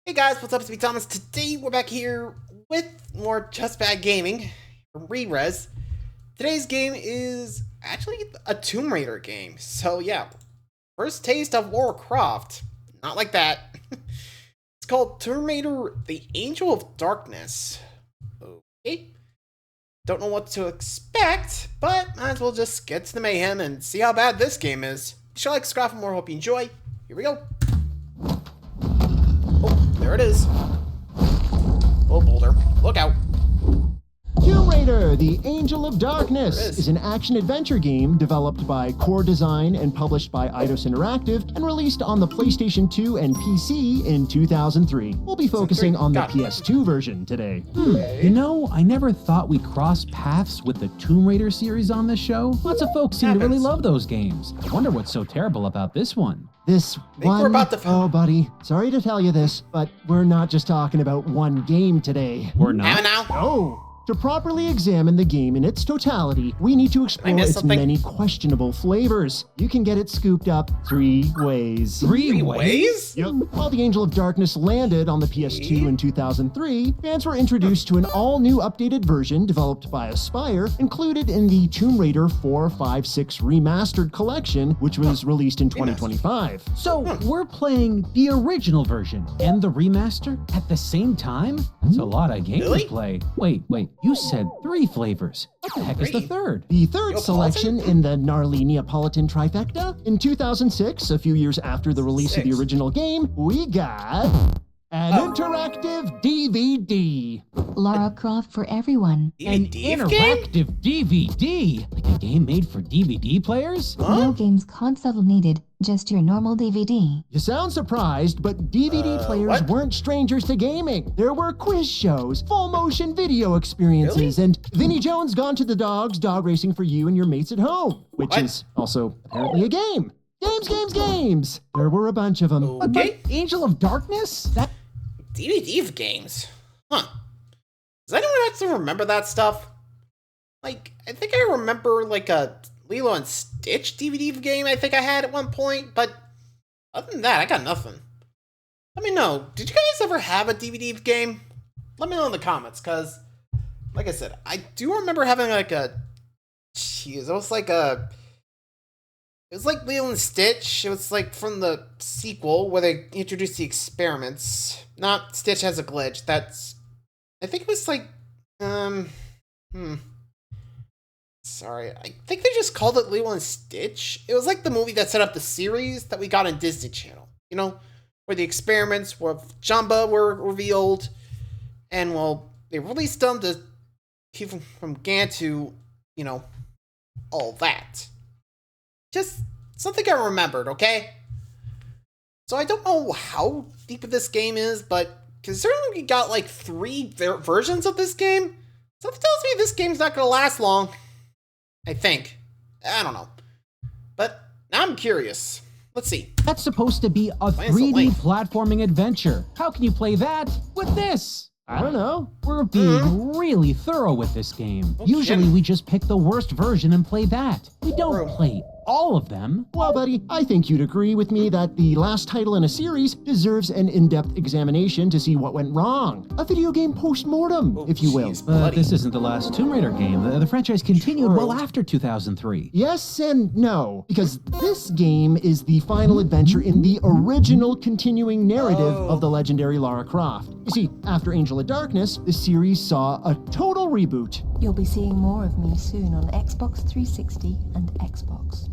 Hey guys, what's up? It's me, Thomas. Today we're back here with more Just Bad Gaming from Re-Res. Today's game is actually a Tomb Raider game. So yeah, first taste of Lara Croft. Not like that. It's called Tomb Raider: The Angel of Darkness. Okay. Don't know what to expect, but might as well just get to the mayhem and see how bad this game is. Be sure to like, subscribe for more. Hope you enjoy. Here we go. There it is. Oh, boulder. Look out. Tomb Raider: The Angel of Darkness is an action-adventure game developed by Core Design and published by Eidos Interactive and released on the PlayStation 2 and PC in 2003. We'll be focusing on the PS2 version today. You know, I never thought we'd cross paths with the Tomb Raider series on this show. Lots of folks seem to really love those games. I wonder what's so terrible about this one. This one, we're about to... oh buddy, sorry to tell you this, but we're not just talking about one game today. We're not? No! To properly examine the game in its totality, we need to explore its many questionable flavors. You can get it scooped up 3 ways. Three ways? Yep. While The Angel of Darkness landed on the PS2 in 2003, fans were introduced to an all-new updated version developed by Aspyr, included in the Tomb Raider 4, 5, 6 Remastered Collection, which was released in 2025. So we're playing the original version and the remaster at the same time? That's a lot of games to play. Wait. You said 3 flavors. What the heck is the third? The third selection in the gnarly Neapolitan trifecta. In 2006, a few years after the release of the original game, we got an interactive DVD. Lara Croft for everyone. An interactive DVD? Like a game made for DVD players? No games console needed, just your normal DVD. You sound surprised, but DVD players weren't strangers to gaming. There were quiz shows, full motion video experiences, and Vinnie Jones Gone to the Dogs, dog racing for you and your mates at home, which is also apparently a game. Games. There were a bunch of them. Okay. But Angel of Darkness? That DVD of games. Huh. Does anyone actually remember that stuff? Like, I think I remember like a Lilo and Stitch DVD game I think I had at one point, but other than that, I got nothing. Let me know. Did you guys ever have a DVD game? Let me know in the comments, because, like I said, I do remember having like a... Jeez, it was like a... It was like Lilo and Stitch. It was like from the sequel where they introduced the experiments. Not Stitch has a glitch. That's... I think it was like... Sorry. I think they just called it Lilo and Stitch. It was like the movie that set up the series that we got on Disney Channel. You know? Where the experiments with Jumba were revealed. And, well, they released them to keep from Gantu, you know, all that. Just something I remembered, okay? So I don't know how deep of this game is, but considering we got like 3 versions of this game, something tells me this game's not gonna last long. I think. I don't know. But now I'm curious. Let's see. That's supposed to be a 3D platforming adventure. How can you play that with this? I don't know. We're being really thorough with this game. Usually we just pick the worst version and play that. We don't play all of them. Well, buddy, I think you'd agree with me that the last title in a series deserves an in-depth examination to see what went wrong. A video game post-mortem, if you will. This isn't the last Tomb Raider game. The franchise continued well after 2003. Yes and no, because this game is the final adventure in the original continuing narrative of the legendary Lara Croft. You see, after Angel of Darkness, the series saw a total reboot. You'll be seeing more of me soon on Xbox 360 and Xbox.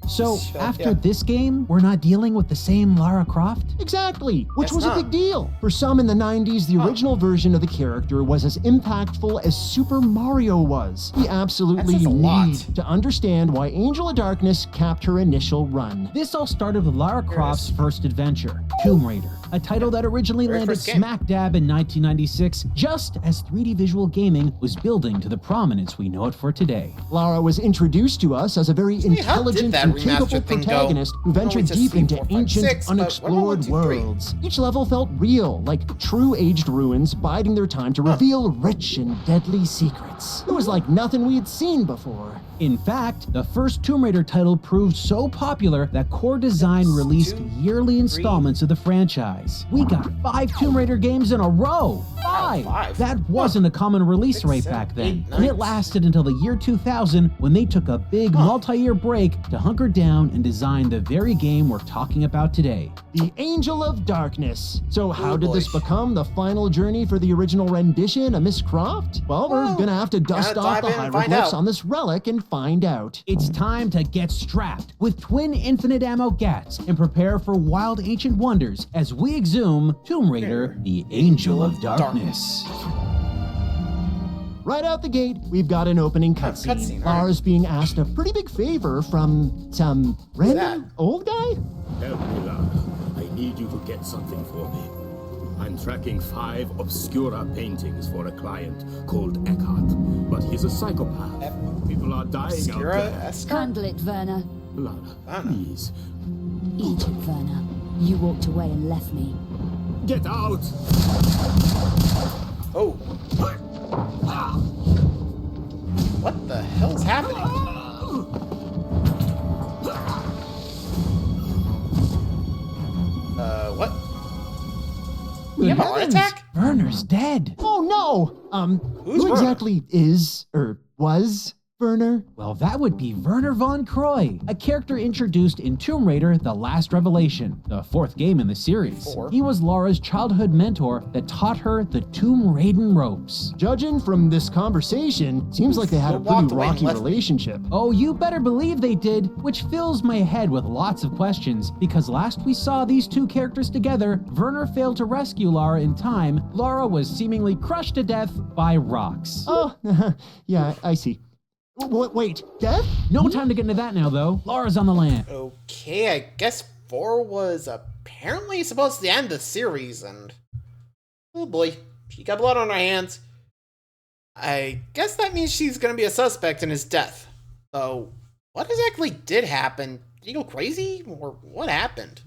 So, after this game, we're not dealing with the same Lara Croft? Exactly, which was a big deal. For some in the 90s, the original version of the character was as impactful as Super Mario was. We absolutely need to understand why Angel of Darkness capped her initial run. This all started with Lara Croft's first adventure, Tomb Raider, a title that originally landed smack dab in 1996, just as 3D visual gaming was building to the prominence we know it for today. Lara was introduced to us as a very intelligent and capable protagonist who ventured deep into ancient, unexplored worlds. Each level felt real, like true aged ruins biding their time to reveal rich and deadly secrets. It was like nothing we had seen before. In fact, the first Tomb Raider title proved so popular that Core Design released yearly installments of the franchise. We got 5 Tomb Raider games in a row! 5! That wasn't a common release rate back then, and it lasted until the year 2000 when they took a big multi-year break to hunker down and design the very game we're talking about today. The Angel of Darkness. So how did this become the final journey for the original rendition of Miss Croft? Well, we're gonna have to dust off the hieroglyphs on this relic and find out. It's time to get strapped with twin infinite ammo gats and prepare for wild ancient wonders as we exhume Tomb Raider, the Angel of Darkness. Right out the gate, we've got an opening cutscene. Lara's being asked a pretty big favor from some random old guy. Help me, Lara. I need you to get something for me. I'm tracking 5 obscura paintings for a client called Eckhart, but he's a psychopath. People are dying out there. Handle it, Werner. Lara, please. Eat it, Werner. You walked away and left me. Get out! Oh. What the hell's happening? What? We have a heart attack? Werner's dead. Oh no! Who exactly is, or was, Werner? Well, that would be Werner von Croy, a character introduced in Tomb Raider: The Last Revelation, the 4th game in the series. He was Lara's childhood mentor that taught her the Tomb Raiden ropes. Judging from this conversation, seems like they had a pretty rocky relationship. Oh, you better believe they did, which fills my head with lots of questions, because last we saw these two characters together, Werner failed to rescue Lara in time. Lara was seemingly crushed to death by rocks. Oh, yeah, I see. Wait, death? No time to get into that now, though. Lara's on the land. Okay, I guess 4 was apparently supposed to end the series, and oh boy, she got blood on her hands. I guess that means she's gonna be a suspect in his death. So, what exactly did happen? Did he go crazy, or what happened?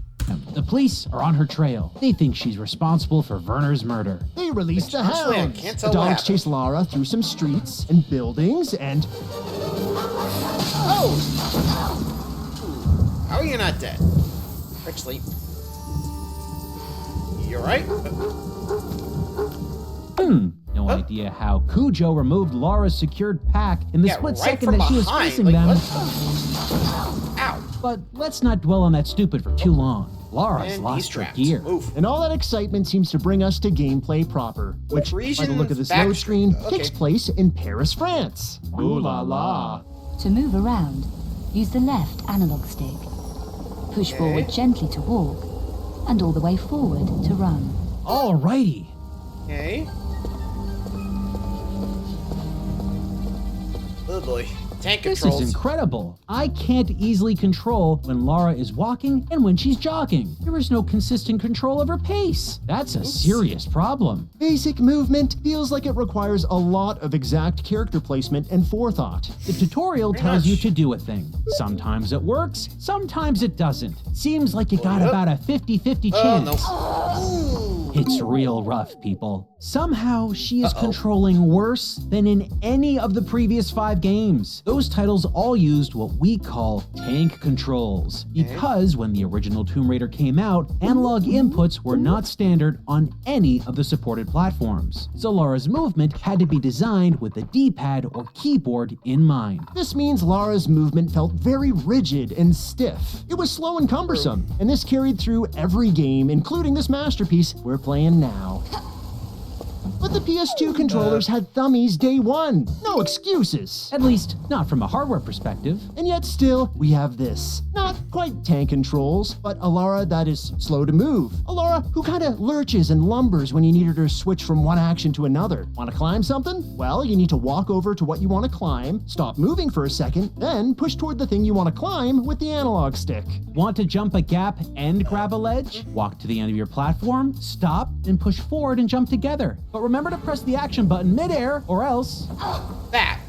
The police are on her trail. They think she's responsible for Werner's murder. They release the Actually, I hounds. can't The tell what dogs chase Lara through some streets and buildings and... Oh! How are you not dead? Actually, you alright? No idea how Cujo removed Lara's secured pack in the split second that she was facing like, them. Ow. But let's not dwell on that stupid for too long. Lara's And lost her gear. Oof. And all that excitement seems to bring us to gameplay proper, which, by the look of this load screen, takes place in Paris, France. Ooh la la. To move around, use the left analog stick. Push forward gently to walk, and all the way forward to run. Alrighty. Okay. Oh boy. Tank This controls. is incredible. I can't easily control when Lara is walking and when she's jogging. There is no consistent control of her pace. That's a serious problem. Basic movement feels like it requires a lot of exact character placement and forethought. The tutorial tells you to do a thing. Sometimes it works, sometimes it doesn't. Seems like you got about a 50-50 chance. It's real rough, people. Somehow, she is controlling worse than in any of the previous 5 games. Those titles all used what we call tank controls, because when the original Tomb Raider came out, analog inputs were not standard on any of the supported platforms. So Lara's movement had to be designed with the D-pad or keyboard in mind. This means Lara's movement felt very rigid and stiff. It was slow and cumbersome, and this carried through every game, including this masterpiece we're playing now. But the PS2 controllers had thummies day one. No excuses. At least, not from a hardware perspective. And yet still, we have this. Not quite tank controls, but a Lara that is slow to move. A Lara who kinda lurches and lumbers when you need her to switch from one action to another. Wanna climb something? Well, you need to walk over to what you wanna climb, stop moving for a second, then push toward the thing you wanna climb with the analog stick. Want to jump a gap and grab a ledge? Walk to the end of your platform, stop, and push forward and jump together. But remember to press the action button midair, or else... That.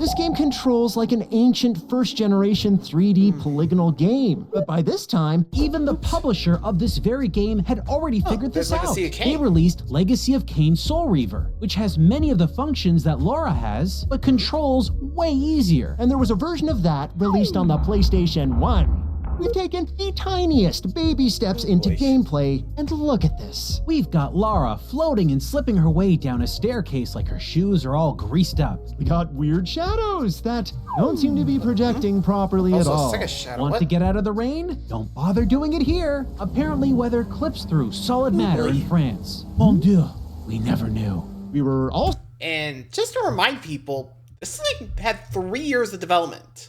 This game controls like an ancient first-generation 3D polygonal game. But by this time, even the publisher of this very game had already figured this out. Legacy of Kain. They released Legacy of Kain Soul Reaver, which has many of the functions that Lara has, but controls way easier. and there was a version of that released on the PlayStation 1. We've taken the tiniest baby steps into gameplay, and look at this. We've got Lara floating and slipping her way down a staircase like her shoes are all greased up. We got weird shadows that don't seem to be projecting properly at Also, all. second shadow. Want What? to get out of the rain? Don't bother doing it here. Apparently weather clips through solid matter in France. Mon Dieu, we never knew. We were all And just to remind people, this thing had 3 years of development.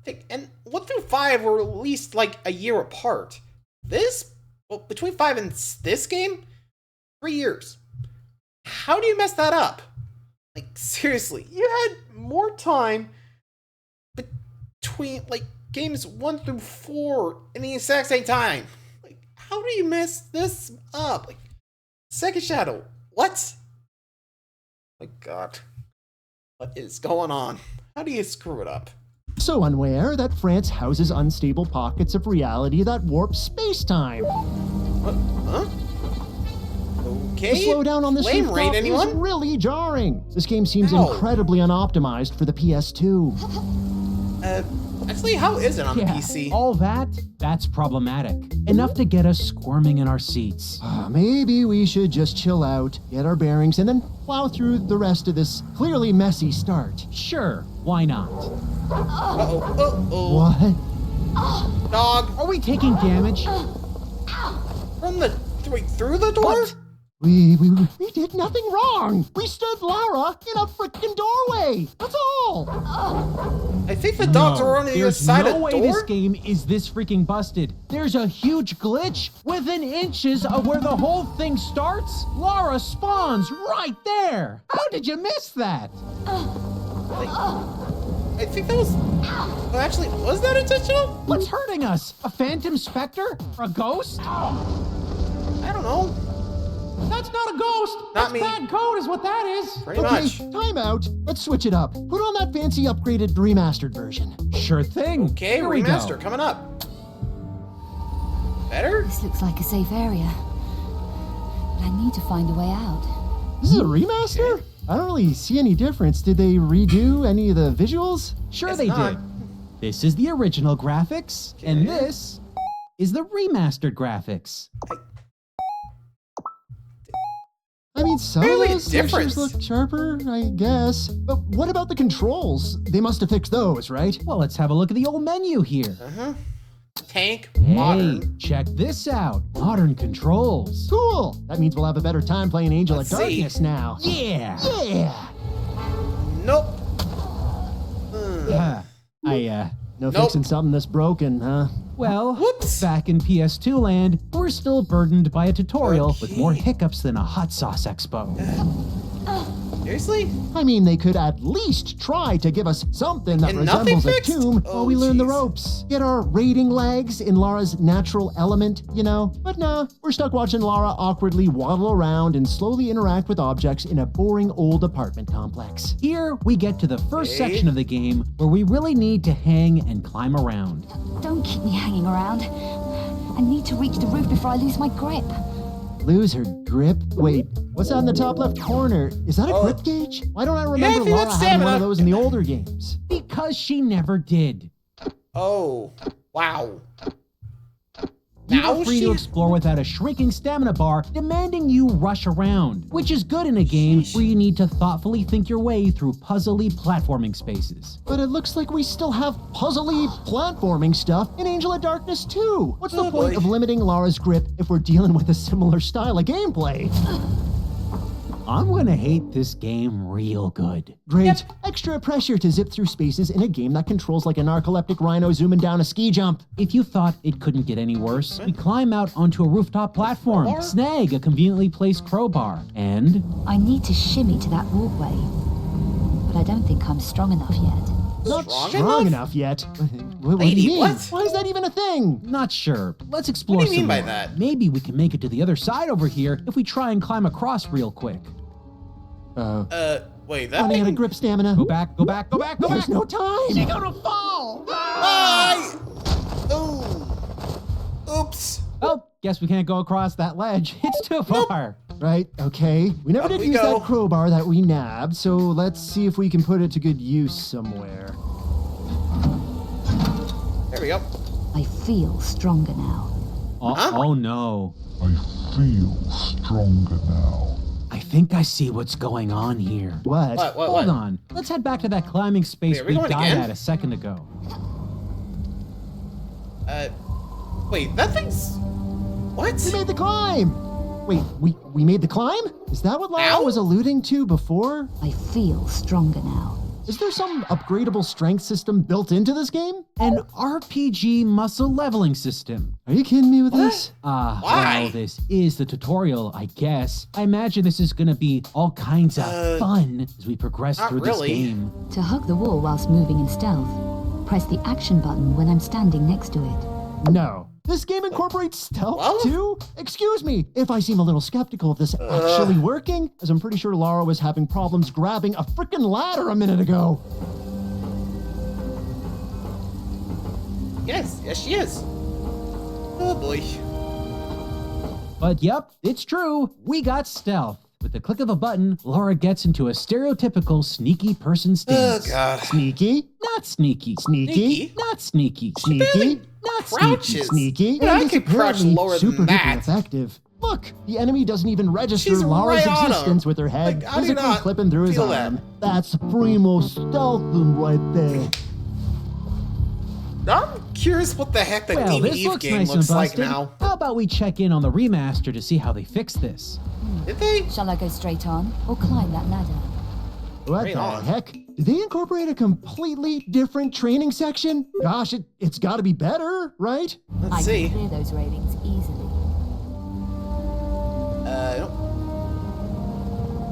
Like, and 1 through 5 were released like a year apart. This, well, between 5 and this game, 3 years. How do you mess that up? Like, seriously, you had more time between, like, games 1 through 4 in the exact same time. Like, how do you mess this up? Like, Second Shadow, what? My God. What is going on? How do you screw it up? so unaware that France houses unstable pockets of reality that warp space-time. What? Huh? Okay. The slowdown on this Flame rooftop raid, is anyone? really jarring. This game seems Ow. incredibly unoptimized for the PS2. Actually, how is it on the PC? all that's problematic. Enough to get us squirming in our seats. Maybe we should just chill out, get our bearings, and then plow through the rest of this clearly messy start. Sure, why not? Uh-oh. Uh-oh. What? Dog. Are we taking damage? From the... Wait, through the door? What? We did nothing wrong. We stood Lara in a freaking doorway. That's all. I think the dogs are on the other There's side no of the way door. this game is this freaking busted. There's a huge glitch within inches of where the whole thing starts. Lara spawns right there. How did you miss that? I think that was... Well, actually, was that intentional? What's hurting us? A phantom specter? Or a ghost? I don't know. That's not a ghost. That's me. bad code is what that is. Pretty Okay, much. time out. Let's switch it up. Put on that fancy upgraded remastered version. Sure thing. Okay, Here we remaster go. coming up. Better? This looks like a safe area. But I need to find a way out. This is a remaster? I don't really see any difference. Did they redo any of the visuals? Sure It's they not. did. This is the original graphics, and this is the remastered graphics. I mean, some of Really those different. textures look sharper, I guess. But what about the controls? They must have fixed those, right? Well, let's have a look at the old menu here. Uh-huh. Tank, Hey, modern. check this out. Modern controls. Cool. That means we'll have a better time playing Angel Let's of see. Darkness now. Yeah. Yeah. Nope. No Nope. fixing something that's broken, huh? Well, Whoops. back in PS2 land, we're still burdened by a tutorial with more Okay. hiccups than a hot sauce expo. Seriously? I mean, they could at least try to give us something that And nothing resembles a fixed? tomb Oh, while we learn the jeez. ropes. Get our raiding legs in Lara's natural element, you know? But nah, we're stuck watching Lara awkwardly waddle around and slowly interact with objects in a boring old apartment complex. Here, we get to the first Okay. section of the game where we really need to hang and climb around. Don't keep me hanging around. I need to reach the roof before I lose my grip. Lose her grip? Wait, what's that in the top left corner? Is that a Oh. grip gauge? Why don't I I remember think Lara that's having one stamina. of those in the older games? Because she never did. Oh. Wow. You Now are free to she- explore without a shrinking stamina bar demanding you rush around, which is good in a game where you need to thoughtfully think your way through puzzly platforming spaces. But it looks like we still have puzzly platforming stuff in Angel of Darkness too. What's the Oh, point boy. of limiting Lara's grip if we're dealing with a similar style of gameplay? I'm gonna hate this game real good. Great. Extra pressure to zip through spaces in a game that controls like a narcoleptic rhino zooming down a ski jump. If you thought it couldn't get any worse, we climb out onto a rooftop platform, Crowbar? snag a conveniently placed crowbar, and I need to shimmy to that walkway. But I don't think I'm strong enough yet. Not Strong strong enough? enough yet. What do Lady, you mean? what? Why is that even a thing? not sure. Let's explore What do you some mean by more. that? Maybe we can make it to the other side over here if we try and climb across real quick. Wait, that Running out thing... of grip stamina. Go back, go back, go back, go There's back. no time. You're gonna fall. Oh. Oops. Oh, guess we can't go across that ledge. It's too far. Right, okay. We never Up did we use go. that crowbar that we nabbed, so let's see if we can put it to good use somewhere. There we go. I feel stronger now. Oh no. I feel stronger now. I think I see what's going on here. What? Hold on. Let's head back to that climbing space Wait, are we we going died again? at a second ago. Wait, that thing's... What? We made the climb! Wait, we made the climb? Is that what Lara Ow? was alluding to before? I feel stronger now. Is there some upgradable strength system built into this game? An RPG muscle leveling system. Are you kidding me with this? Well, Why? this is the tutorial, I guess. I imagine this is gonna be all kinds of fun as we progress not through really. this game. To hug the wall whilst moving in stealth, press the action button when I'm standing next to it. No. This game incorporates stealth Well? too? Excuse me if I seem a little skeptical of this actually working, as I'm pretty sure Lara was having problems grabbing a frickin' ladder a minute ago. Yes, she is. Oh boy. But yep, it's true. We got stealth. With the click of a button, Lara gets into a stereotypical sneaky person Oh stance. god. Sneaky, Not sneaky. sneaky, Not sneaky. sneaky, Not Crouches. sneaky, But I and is could crouch apparently lower than super duper that. effective. Look, the enemy doesn't even register She's Lara's right on him. existence with her head Like, how do you physically not clipping through his feel that? arm. That's primo stealthing right there. I'm curious what the heck the Well, Demon this Eve looks game nice and looks like busted. now. How about we check in on the remaster to see how they fix this? Did they? Shall I go straight on or climb that ladder? What Right the on. heck? Did they incorporate a completely different training section? Gosh, it's got to be better, right? Let's I see. can clear those railings easily.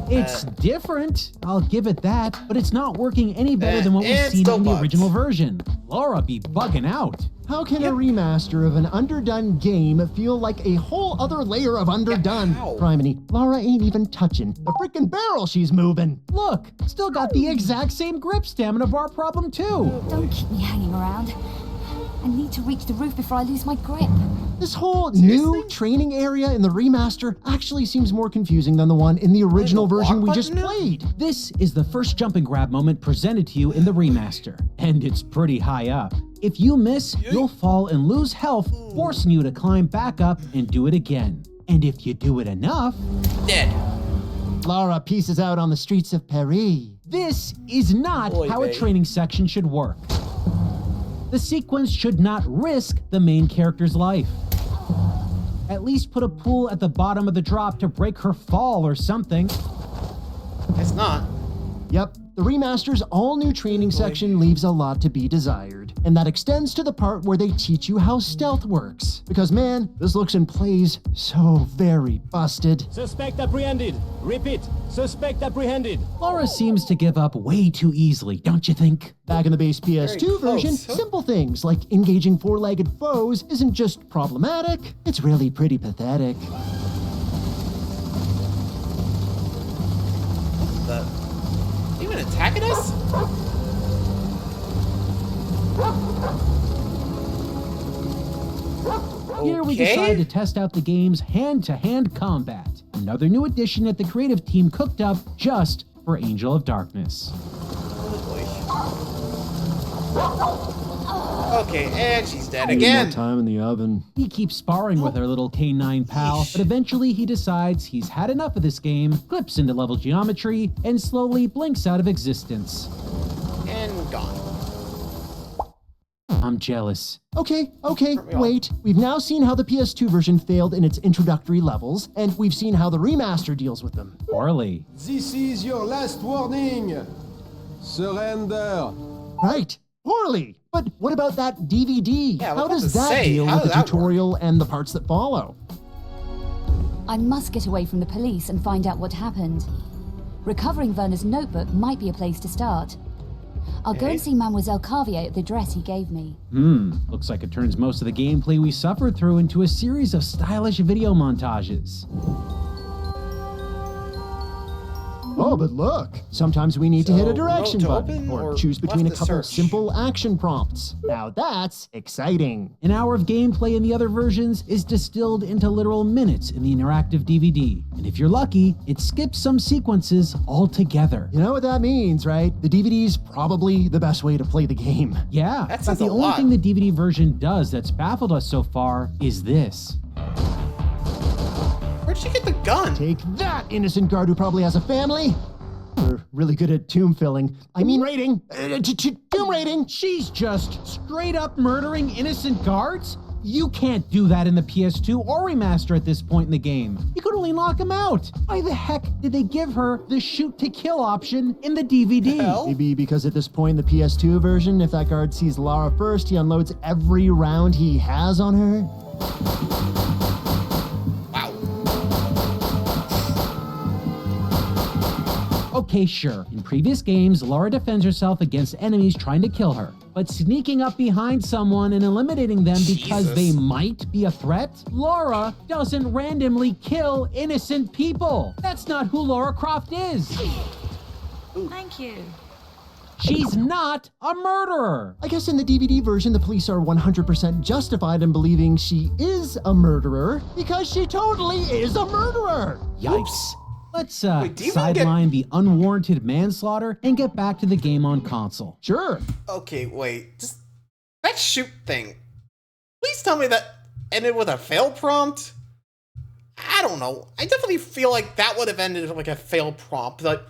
It's different, I'll give it that, but it's not working any better than what we've and seen still in the bugs. original version. Lara be bugging out. How can a remaster of an underdone game feel like a whole other layer of underdone? how? Criminy, Lara ain't even touching the freaking barrel she's moving. Look, still got the exact same grip stamina bar problem too. Don't keep me hanging around. I need to reach the roof before I lose my grip. This whole new training area in the remaster actually seems more confusing than the one in the original the version walk we just button now? played. This is the first jump and grab moment presented to you in the remaster, and it's pretty high up. If you miss, you'll fall and lose health, forcing you to climb back up and do it again. And if you do it enough, Dead. Lara pieces out on the streets of Paris. this is not Oy how a vey. training section should work. The sequence should not risk the main character's life. At least put a pool at the bottom of the drop to break her fall or something. It's not. Yep, the remaster's all-new training section leaves a lot to be desired. And that extends to the part where they teach you how stealth works. Because man, this looks and plays so very busted. Suspect apprehended. Repeat. Suspect apprehended. Lara seems to give up way too easily, don't you think? Back in the base PS2 close. version, simple things like engaging four-legged foes isn't just problematic, it's really pretty pathetic. Even attacking us? Here we Okay. decide to test out the game's hand-to-hand combat. Another new addition that the creative team cooked up just for Angel of Darkness. Okay, and she's dead Need again. more time in the oven. He keeps sparring with our little K9 pal, but eventually he decides he's had enough of this game, clips into level geometry, and slowly blinks out of existence. And gone. I'm jealous. Okay, me off. wait. We've now seen how the PS2 version failed in its introductory levels, and we've seen how the remaster deals with them. Poorly. This is your last warning. Surrender. Right, poorly. But what about that DVD? Yeah, I was how about does to that say, deal how with the does that tutorial and the parts that follow? I must get away from the police and find out what happened. Recovering Werner's notebook might be a place to start. I'll go and see Mademoiselle Carvier at the address he gave me. Looks like it turns most of the gameplay we suffered through into a series of stylish video montages. Oh, but look, sometimes we need to hit a direction remote to button open or or choose between a left to couple search? simple action prompts. Now that's exciting. An hour of gameplay in the other versions is distilled into literal minutes in the interactive DVD. And if you're lucky, it skips some sequences altogether. You know what that means, right? The DVD's probably the best way to play the game. Yeah, That but says the a only lot. thing the DVD version does that's baffled us so far is this. Where'd she get the gun? Take that, innocent guard who probably has a family. We're really good at tomb filling. I mean rating. Tomb rating. She's just straight up murdering innocent guards? You can't do that in the PS2 or remaster at this point in the game. You could only lock them out. Why the heck did they give her the shoot to kill option in the DVD? Hell? Maybe because at this point in the PS2 version, if that guard sees Lara first, he unloads every round he has on her. Wow. Okay, sure. In previous games, Lara defends herself against enemies trying to kill her. But sneaking up behind someone and eliminating them because Jesus. they might be a threat? Lara doesn't randomly kill innocent people. That's not who Lara Croft is. Thank you. She's not a murderer. I guess in the DVD version, the police are 100% justified in believing she is a murderer because she totally is a murderer. Yikes. Let's Wait, do you even sideline the unwarranted manslaughter and get back to the game on console. Sure. Okay, wait. Just that shoot thing. Please tell me that ended with a fail prompt. I don't know. I definitely feel like that would have ended with like a fail prompt. Like,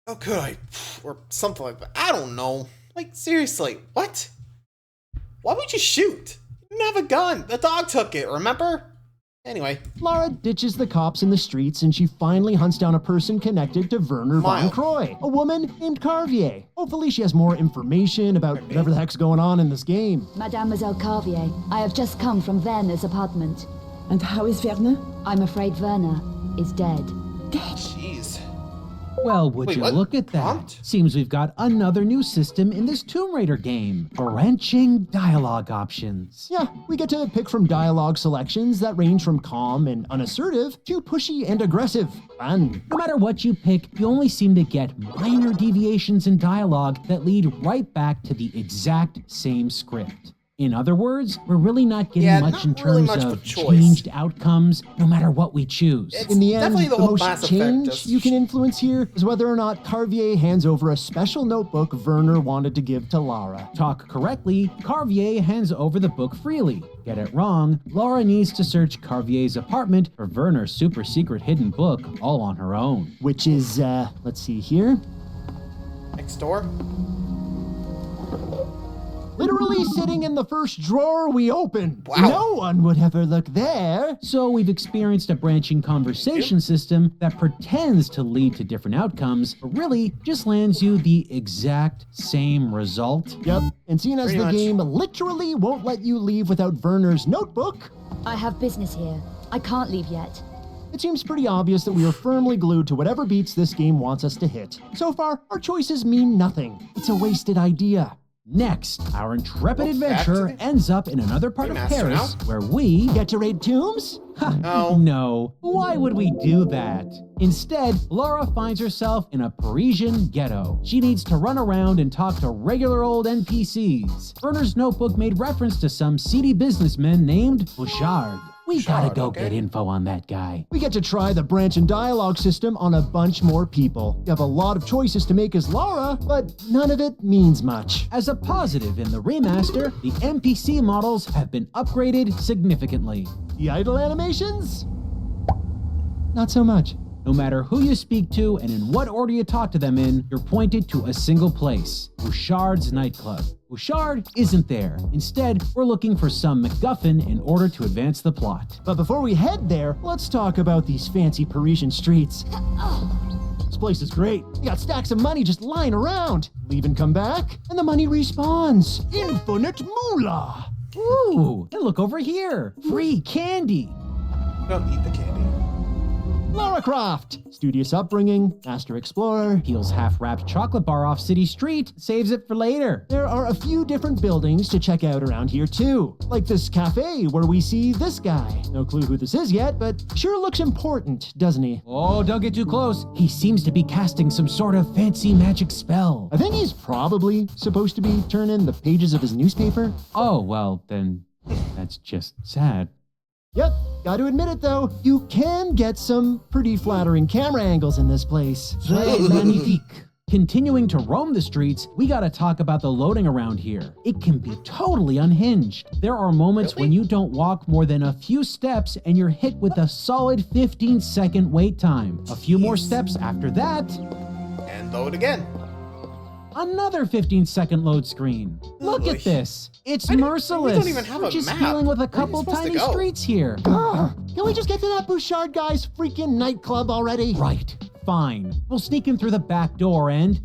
oh, could I? Or something like that. I don't know. Like, seriously, what? Why would you shoot? You didn't have a gun. The dog took it, remember? Anyway. Lara ditches the cops in the streets and she finally hunts down a person connected to Werner von Mild. Croy, a woman named Carvier. Hopefully she has more information about whatever the heck's going on in this game. Mademoiselle Carvier, I have just come from Werner's apartment. And how is Werner? I'm afraid Werner is dead. Jeez. Well, would Wait, you what? look at that? Prompt? Seems we've got another new system in this Tomb Raider game. Branching dialogue options. Yeah, we get to pick from dialogue selections that range from calm and unassertive to pushy and aggressive. Fun. No matter what you pick, you only seem to get minor deviations in dialogue that lead right back to the exact same script. In other words, we're really not getting Yeah, much not in really terms much of of a choice. changed outcomes, no matter what we choose. It's In the end, definitely the the whole most Mass Effect change just- you can influence here is whether or not Carvier hands over a special notebook Werner wanted to give to Lara. Talk correctly, Carvier hands over the book freely. Get it wrong, Lara needs to search Carvier's apartment for Werner's super secret hidden book all on her own. Which is, let's see here. Next door. Literally sitting in the first drawer we opened. Wow. No one would ever look there. So we've experienced a branching conversation system that pretends to lead to different outcomes, but really just lands you the exact same result. Yep, and seeing as Pretty the much. game literally won't let you leave without Werner's notebook, I have business here. I can't leave yet. it seems pretty obvious that we are firmly glued to whatever beats this game wants us to hit. So far, our choices mean nothing. It's a wasted idea. Next, our intrepid Well, back to adventurer the ends up in another part of remaster Paris now. where we... Get to raid tombs? No. No, why would we do that? Instead, Lara finds herself in a Parisian ghetto. She needs to run around and talk to regular old NPCs. Werner's notebook made reference to some seedy businessman named Bouchard. We gotta Bouchard, go okay. get info on that guy. We get to try the branch and dialogue system on a bunch more people. You have a lot of choices to make as Lara, but none of it means much. As a positive in the remaster, the NPC models have been upgraded significantly. The idle animations? Not so much. No matter who you speak to and in what order you talk to them in, you're pointed to a single place, Bouchard's nightclub. Bouchard isn't there. Instead, we're looking for some MacGuffin in order to advance the plot. But before we head there, let's talk about these fancy Parisian streets. This place is great. You got stacks of money just lying around. Leave and come back, and the money respawns. Infinite moolah. Ooh, and look over here, free candy. Don't eat the candy. Lara Croft, studious upbringing, master explorer. Peels half-wrapped chocolate bar off City Street, saves it for later. There are a few different buildings to check out around here too. Like this cafe where we see this guy. No clue who this is yet, but sure looks important, doesn't he? Oh, don't get too close. He seems to be casting some sort of fancy magic spell. I think he's probably supposed to be turning the pages of his newspaper. Oh, well, then that's just sad. Yep, gotta admit it though, you can get some pretty flattering camera angles in this place. Très magnifique. Continuing to roam the streets, we gotta talk about the loading around here. It can be totally unhinged. There are moments when you don't walk more than a few steps and you're hit with a solid 15-second wait time. A few more steps after that, And load again. another 15-second load screen. Look at this. It's merciless. We don't even have We're a just map. dealing with a Where are you couple supposed to tiny go? streets here. Can we just get to that Bouchard guy's freaking nightclub already? Right. Fine. We'll sneak in through the back door and...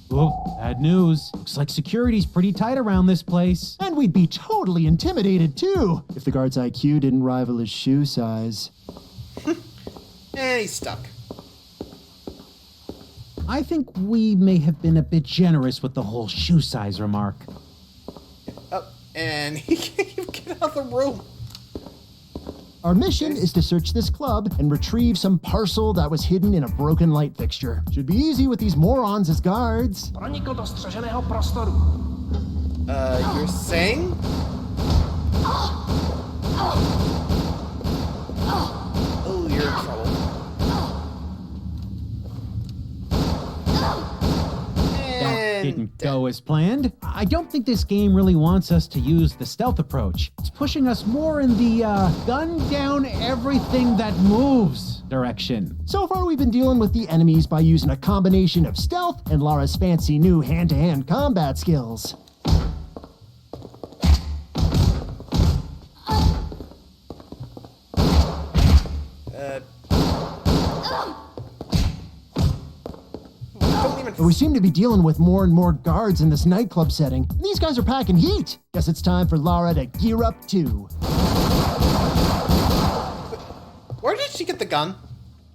Oh, bad news. Looks like security's pretty tight around this place. And we'd be totally intimidated too, if the guard's IQ didn't rival his shoe size. And he's stuck. I think we may have been a bit generous with the whole shoe size remark. Oh, and he can't even get out of the room. Our mission is to search this club and retrieve some parcel that was hidden in a broken light fixture. Should be easy with these morons as guards. You're saying? Oh, you're in trouble. That didn't go as planned. I don't think this game really wants us to use the stealth approach. It's pushing us more in the gun down everything that moves direction. So far we've been dealing with the enemies by using a combination of stealth and Lara's fancy new hand-to-hand combat skills. But we seem to be dealing with more and more guards in this nightclub setting. And these guys are packing heat. Guess it's time for Lara to gear up too. Where did she get the gun?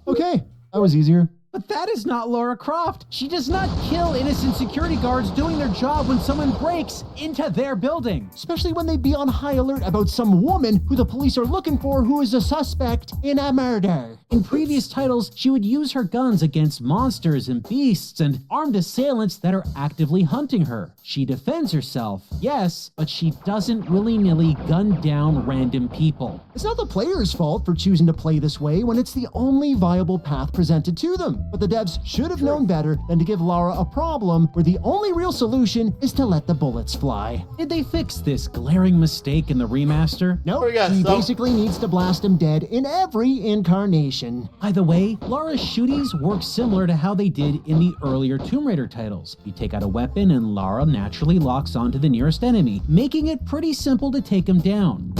Okay, that was easier. But that is not Lara Croft. She does not kill innocent security guards doing their job when someone breaks into their building. Especially when they'd be on high alert about some woman who the police are looking for who is a suspect in a murder. In previous titles, she would use her guns against monsters and beasts and armed assailants that are actively hunting her. She defends herself, yes, but she doesn't willy-nilly gun down random people. It's not the player's fault for choosing to play this way when it's the only viable path presented to them. But the devs should have known better than to give Lara a problem where the only real solution is to let the bullets fly. Did they fix this glaring mistake in the remaster? Nope, she basically needs to blast him dead in every incarnation. By the way, Lara's shooties work similar to how they did in the earlier Tomb Raider titles. You take out a weapon and Lara naturally locks onto the nearest enemy, making it pretty simple to take him down.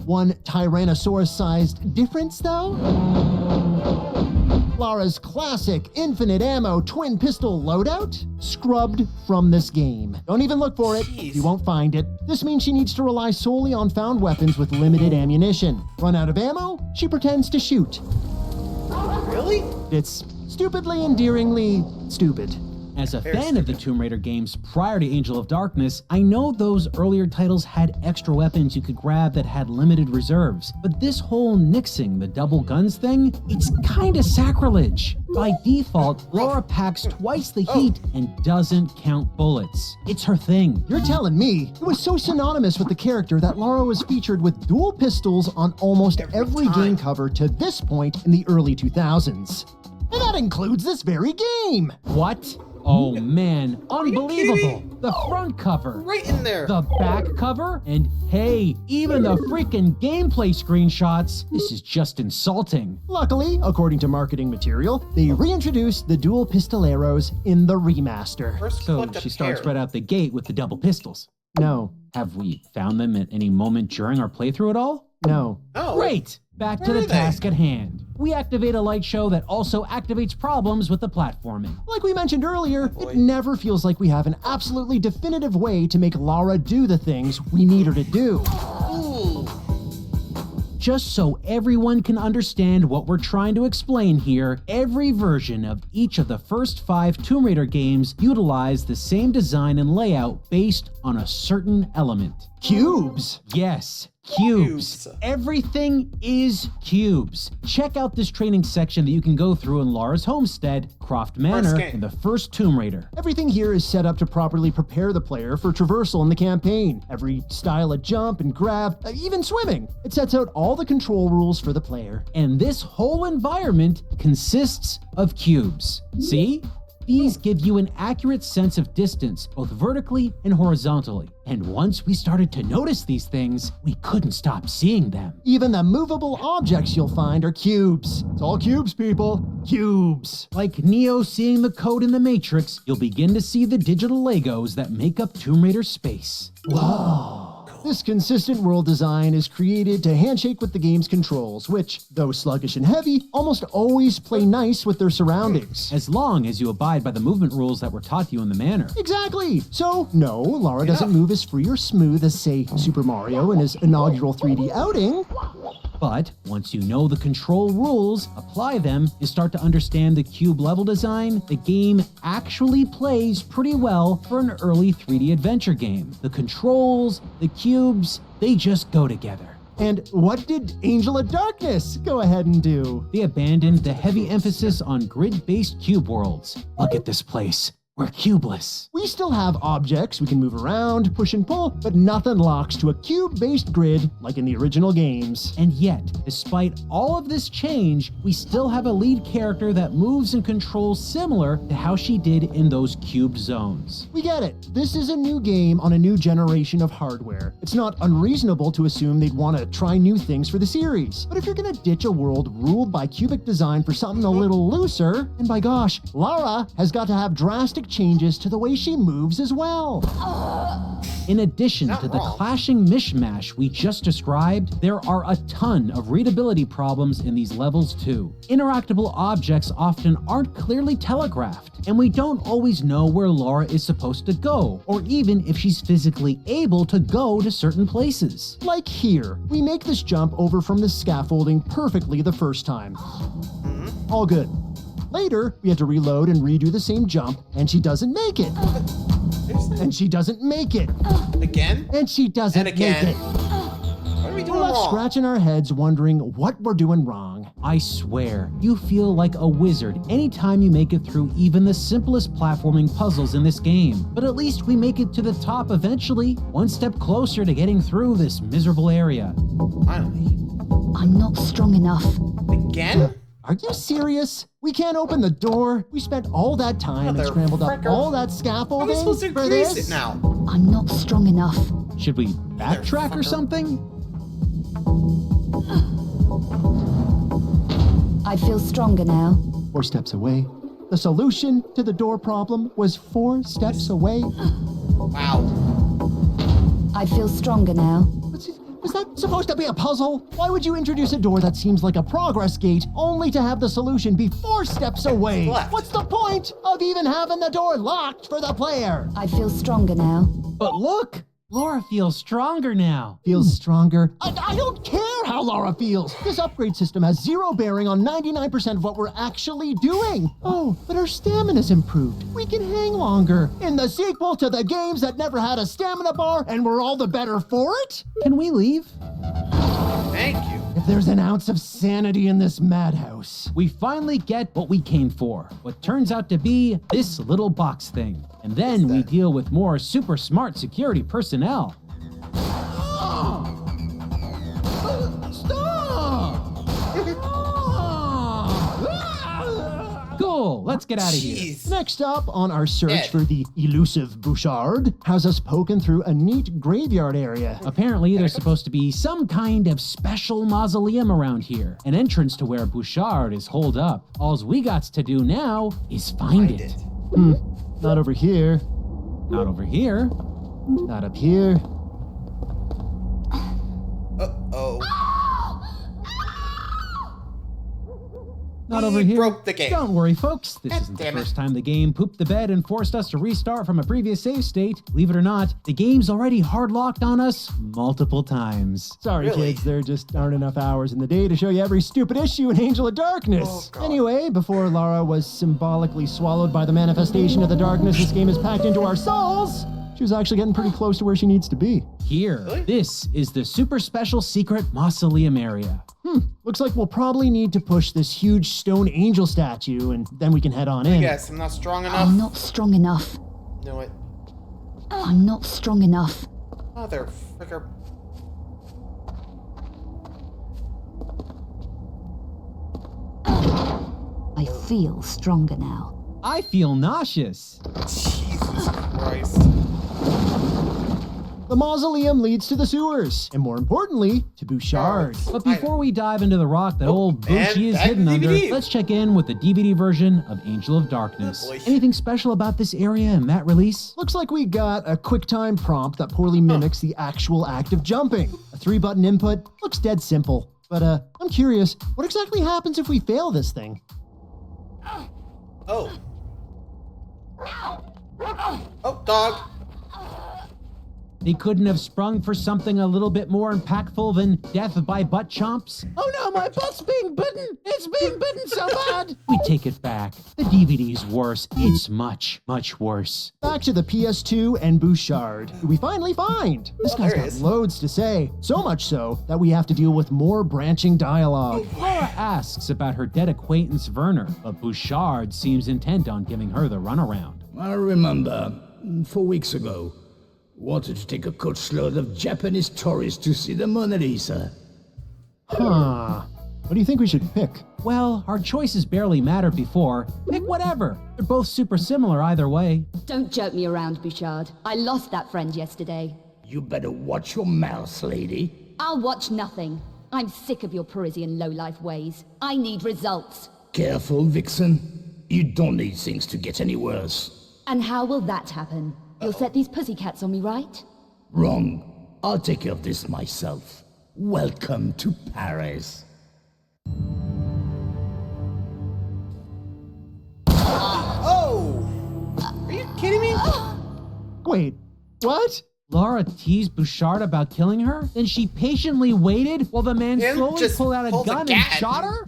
One Tyrannosaurus-sized difference, though? Lara's classic infinite ammo twin pistol loadout? Scrubbed from this game. Don't even look for it. You won't find it. This means she needs to rely solely on found weapons with limited ammunition. Run out of ammo? She pretends to shoot. Really? It's stupidly endearingly stupid. As a fan of the Tomb Raider games prior to Angel of Darkness, I know those earlier titles had extra weapons you could grab that had limited reserves, but this whole nixing the double guns thing, it's kinda sacrilege. By default, Lara packs twice the heat and doesn't count bullets. It's her thing. You're telling me it was so synonymous with the character that Lara was featured with dual pistols on almost every game cover to this point in the early 2000s. And that includes this very game! What? Oh man, unbelievable! The front cover, right in there. The back cover, and hey, even the freaking gameplay screenshots. This is just insulting. Luckily, according to marketing material, they reintroduced the dual pistoleros in the remaster. So she starts right out the gate with the double pistols. No. Have we found them at any moment during our playthrough at all? No. Oh. Great! Back to the task at hand. We activate a light show that also activates problems with the platforming. Like we mentioned earlier, it never feels like we have an absolutely definitive way to make Lara do the things we need her to do. just so everyone can understand what we're trying to explain here, every version of each of the first 5 Tomb Raider games utilize the same design and layout based on a certain element. Cubes? Yes, cubes. Everything is cubes. Check out this training section that you can go through in Lara's homestead, Croft Manor, in the first Tomb Raider. Everything here is set up to properly prepare the player for traversal in the campaign. Every style of jump and grab, even swimming. It sets out all the control rules for the player. And this whole environment consists of cubes. See? These give you an accurate sense of distance, both vertically and horizontally. And once we started to notice these things, we couldn't stop seeing them. Even the movable objects you'll find are cubes. It's all cubes, people. Cubes. Like Neo seeing the code in the Matrix, you'll begin to see the digital Legos that make up Tomb Raider space. Whoa. This consistent world design is created to handshake with the game's controls, which, though sluggish and heavy, almost always play nice with their surroundings. As long as you abide by the movement rules that were taught you in the manor. Exactly! So, no, Lara doesn't move as free or smooth as, say, Super Mario in his inaugural 3D outing. But once you know the control rules, apply them, you start to understand the cube level design, the game actually plays pretty well for an early 3D adventure game. The controls, the cubes, they just go together. And what did Angel of Darkness go ahead and do? They abandoned the heavy emphasis on grid-based cube worlds. Look at this place. We're cubeless. We still have objects we can move around, push and pull, but nothing locks to a cube-based grid like in the original games. And yet, despite all of this change, we still have a lead character that moves and controls similar to how she did in those cubed zones. We get it. This is a new game on a new generation of hardware. It's not unreasonable to assume they'd want to try new things for the series. But if you're going to ditch a world ruled by cubic design for something a little looser, and by gosh, Lara has got to have drastic changes to the way she moves as well. In addition to the clashing mishmash we just described, there are a ton of readability problems in these levels too. Interactable objects often aren't clearly telegraphed, and we don't always know where Lara is supposed to go, or even if she's physically able to go to certain places. Like here, we make this jump over from the scaffolding perfectly the first time. All good. Later, we had to reload and redo the same jump, and she doesn't make it. And she doesn't make it. Again? And she doesn't make it. What are we doing We're left wrong? scratching our heads wondering what we're doing wrong. I swear, you feel like a wizard anytime you make it through even the simplest platforming puzzles in this game. But at least we make it to the top eventually, one step closer to getting through this miserable area. Finally. I'm not strong enough. Again? Are you serious? We can't open the door. We spent all that time and scrambled up all that scaffolding How am I supposed to for increase this? it now? I'm not strong enough. Should we backtrack or something? I feel stronger now. 4 steps away. The solution to the door problem was 4 steps away. Wow. I feel stronger now. Was that supposed to be a puzzle? Why would you introduce a door that seems like a progress gate only to have the solution be 4 steps away? What's the point of even having the door locked for the player? I feel stronger now. But look! Lara feels stronger now. Feels stronger? I don't care how Lara feels. This upgrade system has 0 bearing on 99% of what we're actually doing. Oh, but our stamina's improved. We can hang longer. In the sequel to the games that never had a stamina bar and we're all the better for it? Can we leave? Thank you. If there's an ounce of sanity in this madhouse. We finally get what we came for, what turns out to be this little box thing. And then we deal with more super smart security personnel. Cool, let's get out of here. Next up on our search for the elusive Bouchard has us poking through a neat graveyard area. Apparently, there's supposed to be some kind of special mausoleum around here, an entrance to where Bouchard is holed up. Alls we gots to do now is find it. Not over here. Not over here. Not up here. Uh-oh. Not over here. Broke the game. Don't worry, folks. This isn't the first time the game pooped the bed and forced us to restart from a previous save state. Believe it or not, the game's already hard-locked on us multiple times. Sorry, kids. There just aren't enough hours in the day to show you every stupid issue in Angel of Darkness. Anyway, before Lara was symbolically swallowed by the manifestation of the darkness this game has packed into our souls, she was actually getting pretty close to where she needs to be. Here, this is the super special secret mausoleum area. Looks like we'll probably need to push this huge stone angel statue, and then we can head on in. Yes, I'm not strong enough. I'm not strong enough. No, it. I'm not strong enough. Mother fricker. I feel stronger now. I feel nauseous. Jesus Christ. The mausoleum leads to the sewers, and more importantly, to Bouchard. But before we dive into the rock that old Bushi is hidden under, let's check in with the DVD version of Angel of Darkness. Anything special about this area and that release? Looks like we got a QuickTime prompt that poorly mimics the actual act of jumping. A 3-button input looks dead simple. But I'm curious, what exactly happens if we fail this thing? Oh. Oh, dog. They couldn't have sprung for something a little bit more impactful than death by butt chomps? Oh no, my butt's being bitten! It's being bitten so bad! We take it back. The DVD's worse. It's much, much worse. Back to the PS2 and Bouchard, who we finally find. This guy's got loads to say. So much so that we have to deal with more branching dialogue. Lara asks about her dead acquaintance Werner, but Bouchard seems intent on giving her the runaround. I remember, 4 weeks ago, wanted to take a coachload of Japanese tourists to see the Mona Lisa. Huh. What do you think we should pick? Well, our choices barely mattered before. Pick whatever. They're both super similar either way. Don't joke me around, Bouchard. I lost that friend yesterday. You better watch your mouth, lady. I'll watch nothing. I'm sick of your Parisian lowlife ways. I need results. Careful, Vixen. You don't need things to get any worse. And how will that happen? You'll set these pussycats on me, right? Wrong. I'll take care of this myself. Welcome to Paris. Oh! Are you kidding me? Wait, what? Lara teased Bouchard about killing her? Then she patiently waited while the man slowly just pulled out a gun and shot her?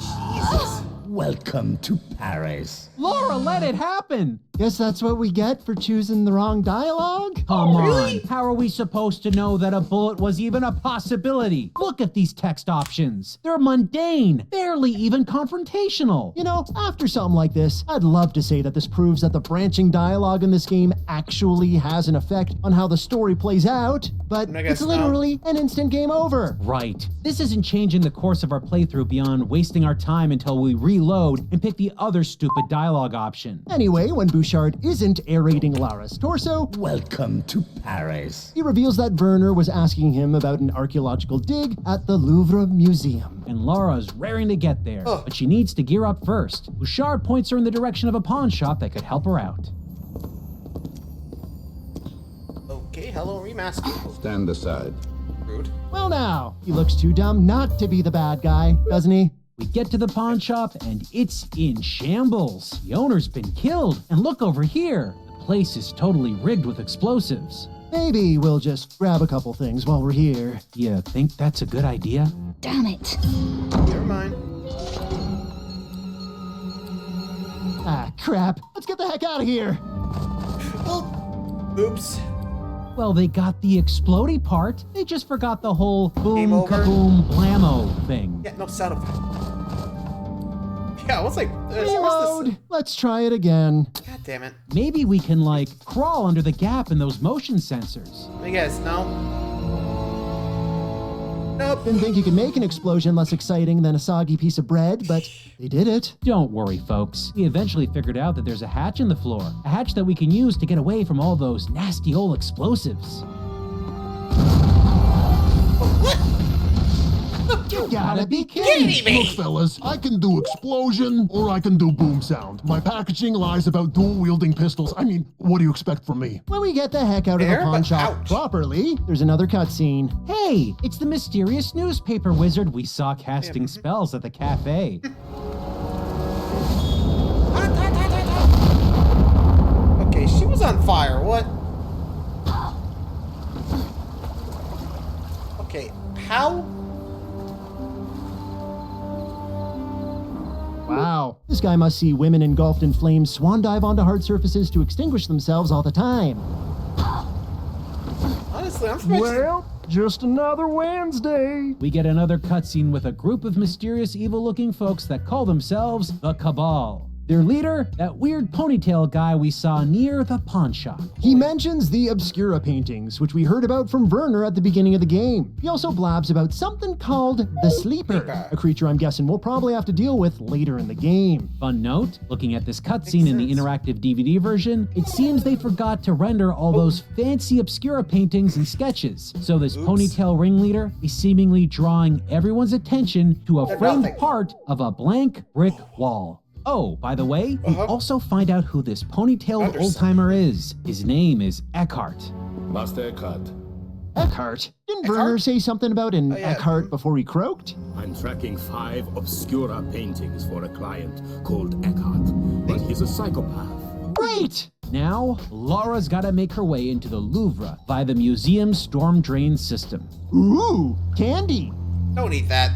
Jesus. Welcome to Paris. Lara, let it happen! Guess that's what we get for choosing the wrong dialogue? Come on, how are we supposed to know that a bullet was even a possibility? Look at these text options. They're mundane, barely even confrontational. You know, after something like this, I'd love to say that this proves that the branching dialogue in this game actually has an effect on how the story plays out, but it's literally an instant game over. Right. This isn't changing the course of our playthrough beyond wasting our time until we reload and pick the other stupid dialogue option. Anyway, when Bouchard isn't aerating Lara's torso, welcome to Paris. He reveals that Werner was asking him about an archaeological dig at the Louvre Museum. And Lara's raring to get there, but she needs to gear up first. Bouchard points her in the direction of a pawn shop that could help her out. Okay, hello, remaster. Stand aside. Rude. Well now, he looks too dumb not to be the bad guy, doesn't he? We get to the pawn shop and it's in shambles. The owner's been killed. And look over here. The place is totally rigged with explosives. Maybe we'll just grab a couple things while we're here. You think that's a good idea? Damn it. Never mind. Ah, crap. Let's get the heck out of here. Oh, oops. Well, they got the explodey part. They just forgot the whole boom, kaboom, blammo thing. Yeah, no sound effect. Yeah, I was like, reload. Let's try it again. God damn it. Maybe we can, like, crawl under the gap in those motion sensors. I guess, no. Nope. Didn't think you could make an explosion less exciting than a soggy piece of bread, but they did it. Don't worry, folks. We eventually figured out that there's a hatch in the floor. A hatch that we can use to get away from all those nasty old explosives. What? You gotta be kidding me! Look, fellas, I can do explosion or I can do boom sound. My packaging lies about dual-wielding pistols. I mean, what do you expect from me? When we get the heck out of the pawn shop properly, there's another cutscene. Hey, it's the mysterious newspaper wizard we saw casting spells at the cafe. Okay, she was on fire. What? Okay, how? Wow, this guy must see women engulfed in flames swan dive onto hard surfaces to extinguish themselves all the time. Honestly, I'm surprised. Well, just another Wednesday. We get another cutscene with a group of mysterious evil-looking folks that call themselves the Cabal. Their leader, that weird ponytail guy we saw near the pawn shop. He mentions the Obscura paintings, which we heard about from Werner at the beginning of the game. He also blabs about something called the Sleeper, a creature I'm guessing we'll probably have to deal with later in the game. Fun note, looking at this cutscene in the interactive DVD version, it seems they forgot to render all those fancy Obscura paintings and sketches. So this ponytail ringleader is seemingly drawing everyone's attention to a framed part of a blank brick wall. Oh, by the way, we also find out who this ponytailed old-timer is. His name is Eckhart. Master Eckhart. Eckhart? Didn't Werner say something about an Eckhart before he croaked? I'm tracking 5 Obscura paintings for a client called Eckhart, but he's a psychopath. Great! Now, Lara's gotta make her way into the Louvre by the museum's storm drain system. Ooh, candy! Don't eat that.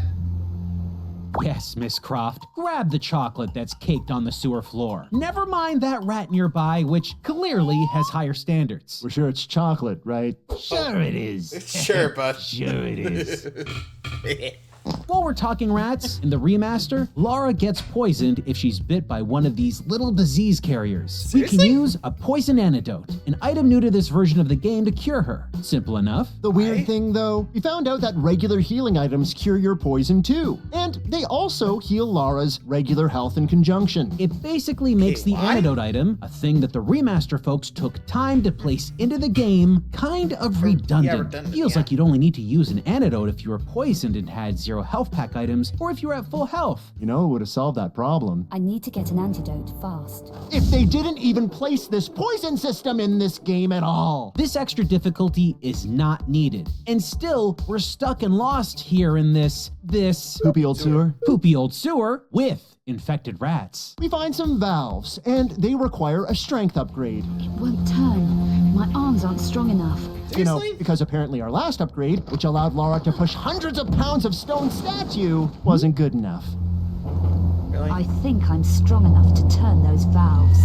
Yes, Miss Croft, grab the chocolate that's caked on the sewer floor. Never mind that rat nearby, which clearly has higher standards. We're sure it's chocolate, right? Sure it is. Sure, bud. Sure it is. While we're talking rats, in the remaster, Lara gets poisoned if she's bit by one of these little disease carriers. Seriously? We can use a poison antidote, an item new to this version of the game to cure her. Simple enough. The weird thing, though, we found out that regular healing items cure your poison too. And they also heal Lara's regular health in conjunction. It basically makes the antidote item, a thing that the remaster folks took time to place into the game, kind of redundant. Feels like you'd only need to use an antidote if you were poisoned and had 0 health pack items, or if you're at full health. You know, it would have solved that problem. I need to get an antidote fast. If they didn't even place this poison system in this game at all. This extra difficulty is not needed. And still, we're stuck and lost here in this poopy old sewer. Poopy old sewer with infected rats. We find some valves, and they require a strength upgrade. It won't turn. My arms aren't strong enough. You know, because apparently our last upgrade, which allowed Lara to push hundreds of pounds of stone statue, wasn't good enough. Really? I think I'm strong enough to turn those valves.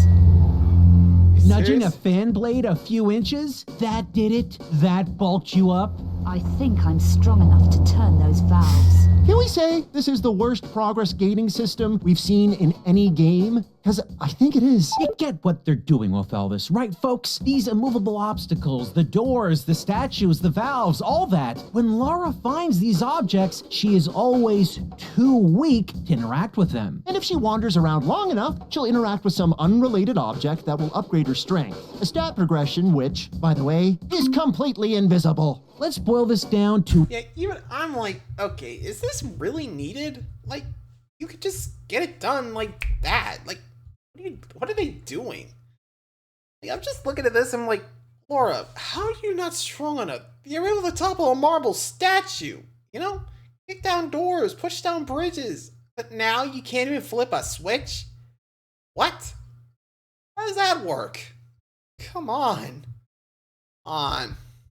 Nudging a fan blade a few inches? That did it? That bulked you up? I think I'm strong enough to turn those valves. Can we say this is the worst progress gating system we've seen in any game? Because I think it is. You get what they're doing with all this, right, folks? These immovable obstacles, the doors, the statues, the valves, all that. When Lara finds these objects, she is always too weak to interact with them. And if she wanders around long enough, she'll interact with some unrelated object that will upgrade her strength. A stat progression which, by the way, is completely invisible. Let's boil this down to... Yeah, even I'm like, okay, is this really needed? Like, you could just get it done like that. Like, what are they doing? Like, I'm just looking at this and I'm like, Laura, how are you not strong enough? You're able to topple a marble statue, you know? Kick down doors, push down bridges. But now you can't even flip a switch? What? How does that work? Come on.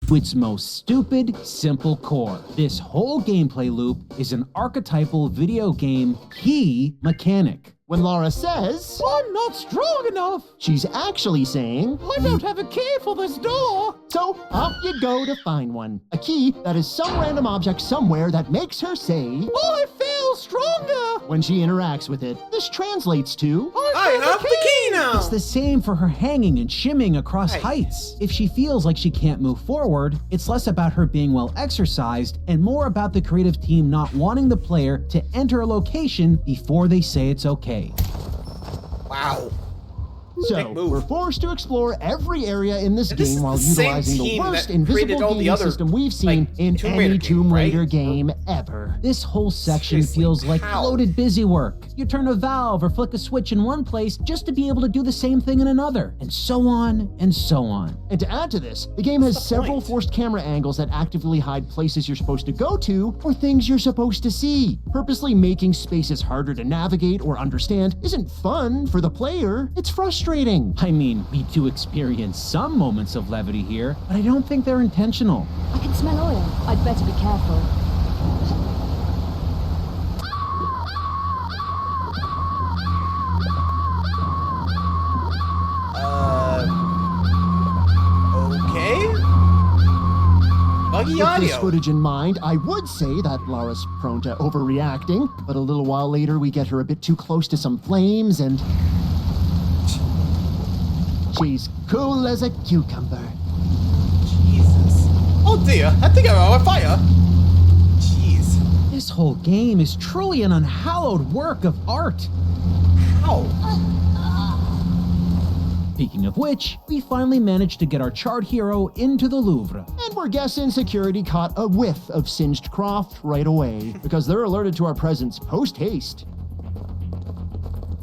To its most stupid, simple core. This whole gameplay loop is an archetypal video game key mechanic. When Lara says, I'm not strong enough, she's actually saying, I don't have a key for this door. So off you go to find one. A key that is some random object somewhere that makes her say, I feel stronger. When she interacts with it, this translates to, I have the key now. It's the same for her hanging and shimmying across heights. If she feels like she can't move forward, it's less about her being well exercised and more about the creative team not wanting the player to enter a location before they say it's okay. Wow. So, we're forced to explore every area in this game while the same utilizing the team worst that created invisible all the game other, system we've seen like, in Tomb Raider any game, Tomb Raider right? game ever. This whole section Seriously, feels like how? bloated busy work. You turn a valve or flick a switch in one place just to be able to do the same thing in another, and so on and so on. And to add to this, the game has several point? forced camera angles that actively hide places you're supposed to go to or things you're supposed to see. Purposely making spaces harder to navigate or understand isn't fun for the player, it's frustrating. I mean, we do experience some moments of levity here, but I don't think they're intentional. I can smell oil. I'd better be careful. Okay. Buggy With this audio. footage in mind, I would say that Lara's prone to overreacting, but a little while later we get her a bit too close to some flames and she's cool as a cucumber. Jesus. Oh dear, I think I'm on fire. Jeez. This whole game is truly an unhallowed work of art. How? Speaking of which, we finally managed to get our charred hero into the Louvre. And we're guessing security caught a whiff of singed Croft right away, because they're alerted to our presence post-haste.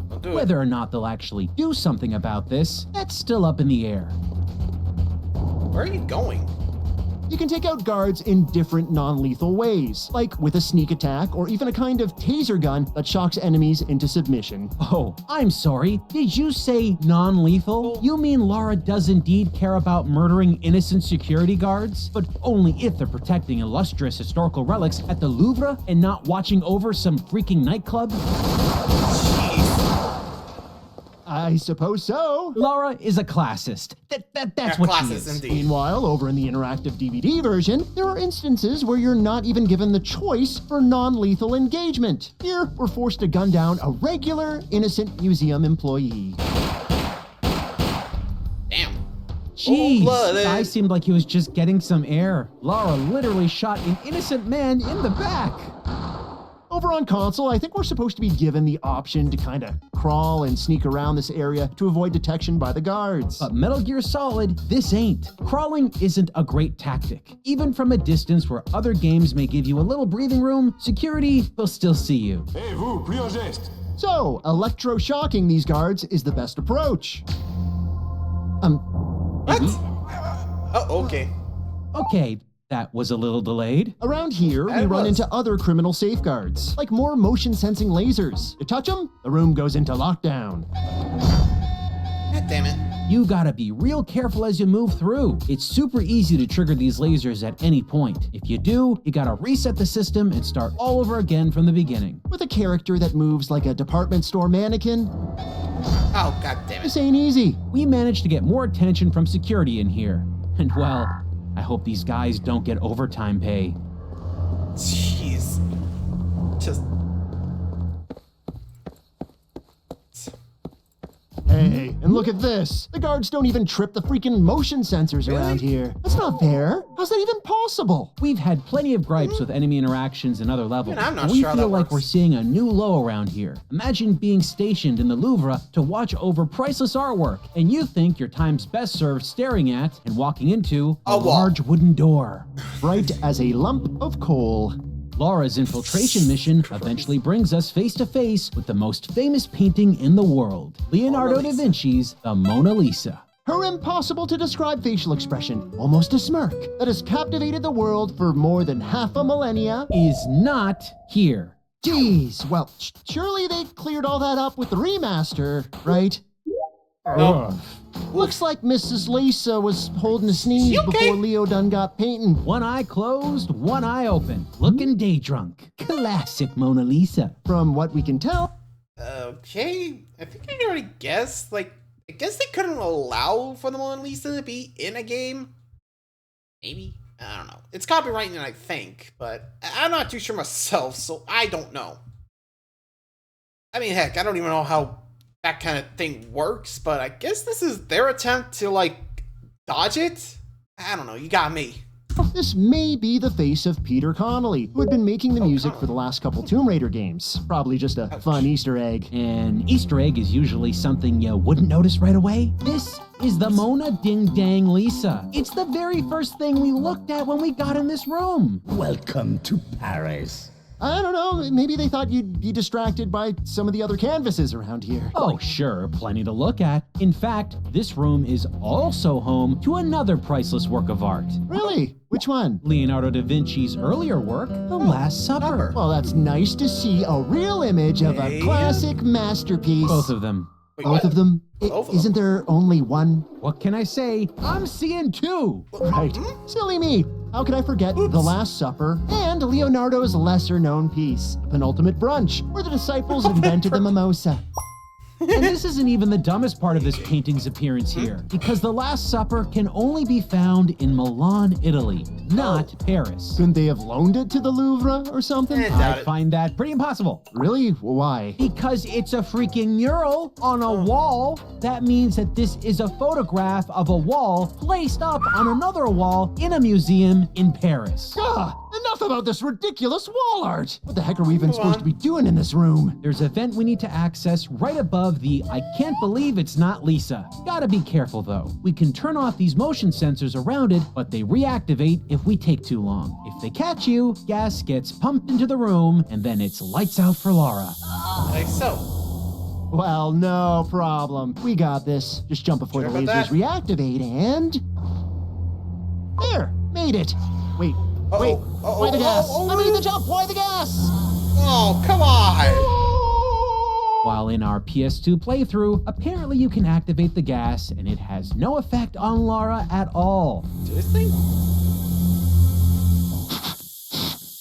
Don't do it. Whether or not they'll actually do something about this, that's still up in the air. Where are you going? You can take out guards in different non-lethal ways, like with a sneak attack or even a kind of taser gun that shocks enemies into submission. Oh, I'm sorry. Did you say non-lethal? You mean Lara does indeed care about murdering innocent security guards, but only if they're protecting illustrious historical relics at the Louvre and not watching over some freaking nightclub? I suppose so. Lara is a classist. That's Yeah, what she classist is. indeed. Meanwhile, over in the interactive DVD version, there are instances where you're not even given the choice for non-lethal engagement. Here, we're forced to gun down a regular, innocent museum employee. Damn. Jeez, Cold-blooded. guy seemed like he was just getting some air. Lara literally shot an innocent man in the back. Over on console, I think we're supposed to be given the option to kind of crawl and sneak around this area to avoid detection by the guards. But Metal Gear Solid, this ain't. Crawling isn't a great tactic. Even from a distance where other games may give you a little breathing room, security will still see you. Hey, vous, plus un geste. So, electro-shocking these guards is the best approach. What? Oh, okay. Okay, that was a little delayed. Around here, we That run was. into other criminal safeguards, like more motion-sensing lasers. You touch them, the room goes into lockdown. God damn it. You gotta be real careful as you move through. It's super easy to trigger these lasers at any point. If you do, you gotta reset the system and start all over again from the beginning. With a character that moves like a department store mannequin, Oh, god damn it. this ain't easy. We managed to get more attention from security in here. And well, I hope these guys don't get overtime pay. Jeez. Just. Hey, and look at this. The guards don't even trip the freaking motion sensors around here. That's not fair. How's that even possible? We've had plenty of gripes with enemy interactions in other levels. Man, I'm not and we sure how feel that like works. we're seeing a new low around here. Imagine being stationed in the Louvre to watch over priceless artwork, and you think your time's best served staring at and walking into A wall. large wooden door. Bright as a lump of coal. Lara's infiltration mission eventually brings us face to face with the most famous painting in the world, Leonardo da Vinci's The Mona Lisa. Her impossible to describe facial expression, almost a smirk, that has captivated the world for more than half a millennia. Is not here. Jeez, well, surely they cleared all that up with the remaster, right? No. Looks like Mrs. Lisa was holding a sneeze She okay? before Leo done got painting. One eye closed, one eye open, looking day drunk. Classic Mona Lisa. From what we can tell, Okay. I think I can already guess. Like, I guess they couldn't allow for the Mona Lisa to be in a game. Maybe. I don't know. It's copyrighted, I think, but I'm not too sure myself, so I don't know. I mean, heck, I don't even know how that kind of thing works, but I guess this is their attempt to, like, dodge it? I don't know. You got me. This may be the face of Peter Connolly, who had been making the music for the last couple Tomb Raider games. Probably just a fun Easter egg. An Easter egg is usually something you wouldn't notice right away. This is the Mona Ding Dang Lisa. It's the very first thing we looked at when we got in this room. Welcome to Paris. I don't know, maybe they thought you'd be distracted by some of the other canvases around here. Oh, sure, plenty to look at. In fact, this room is also home to another priceless work of art. Really? Which one? Leonardo da Vinci's earlier work, The Last Supper. Well, that's nice to see a real image of a classic masterpiece. Both of them. Wait, Both what? of them? Both of Isn't there only one? What can I say? I'm seeing two. Right. Silly me. How could I forget The Last Supper and Leonardo's lesser-known piece, Penultimate Brunch, where the disciples invented the mimosa? And this isn't even the dumbest part of this painting's appearance here, because The Last Supper can only be found in Milan, Italy, not Paris. Couldn't they have loaned it to the Louvre or something? I find that pretty impossible. Really? Why? Because it's a freaking mural on a wall. That means that this is a photograph of a wall placed up on another wall in a museum in Paris. Enough about this ridiculous wall art! What the heck are we even supposed to be doing in this room? There's a vent we need to access right above the I can't believe it's not Lisa. Gotta be careful though. We can turn off these motion sensors around it, but they reactivate if we take too long. If they catch you, gas gets pumped into the room, and then it's lights out for Lara. Like so. Well, no problem. We got this. Just jump before the lasers reactivate and... There! Made it! Wait. Wait. Why the gas? I made the jump! Why the gas? Oh, come on! While in our PS2 playthrough, apparently you can activate the gas and it has no effect on Lara at all. Seriously?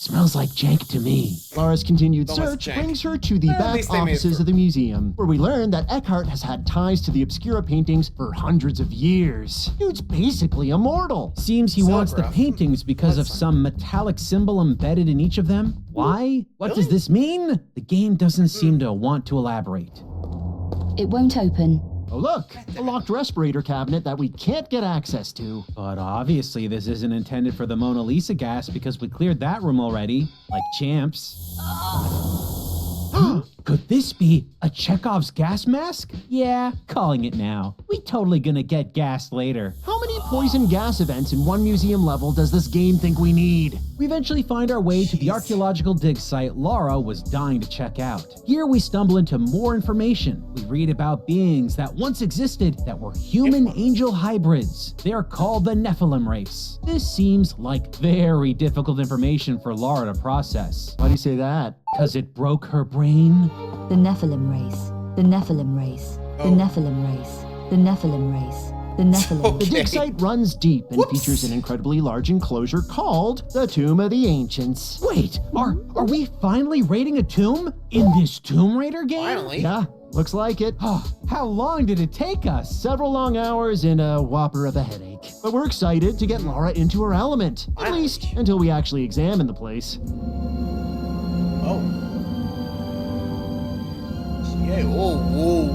Smells like jank to me. Lara's continued Almost search jank. brings her to the At back least they made it offices through. of the museum, where we learn that Eckhart has had ties to the Obscura paintings for hundreds of years. Dude's basically immortal. Seems he wants the Telegraph. paintings because of some metallic symbol embedded in each of them. Why? What does this mean? The game doesn't seem to want to elaborate. It won't open. Oh look, a locked respirator cabinet that we can't get access to. But obviously this isn't intended for the Mona Lisa gas because we cleared that room already, like champs. Could this be a Chekhov's gas mask? Yeah, calling it now. We totally gonna get gassed later. How many poison gas events in one museum level does this game think we need? We eventually find our way to the archaeological dig site Lara was dying to check out. Here we stumble into more information. We read about beings that once existed that were human-angel hybrids. They are called the Nephilim race. This seems like very difficult information for Lara to process. Why do you say that? Because it broke her brain? The Nephilim race. The Nephilim race. The Nephilim race. The Nephilim race. The Nephilim. The dig site runs deep and features an incredibly large enclosure called the Tomb of the Ancients. Wait, are we finally raiding a tomb in this Tomb Raider game? Finally. Yeah, looks like it. Oh, how long did it take us? Several long hours and a whopper of a headache. But we're excited to get Lara into her element. At least until we actually examine the place. Oh. Yeah, whoa.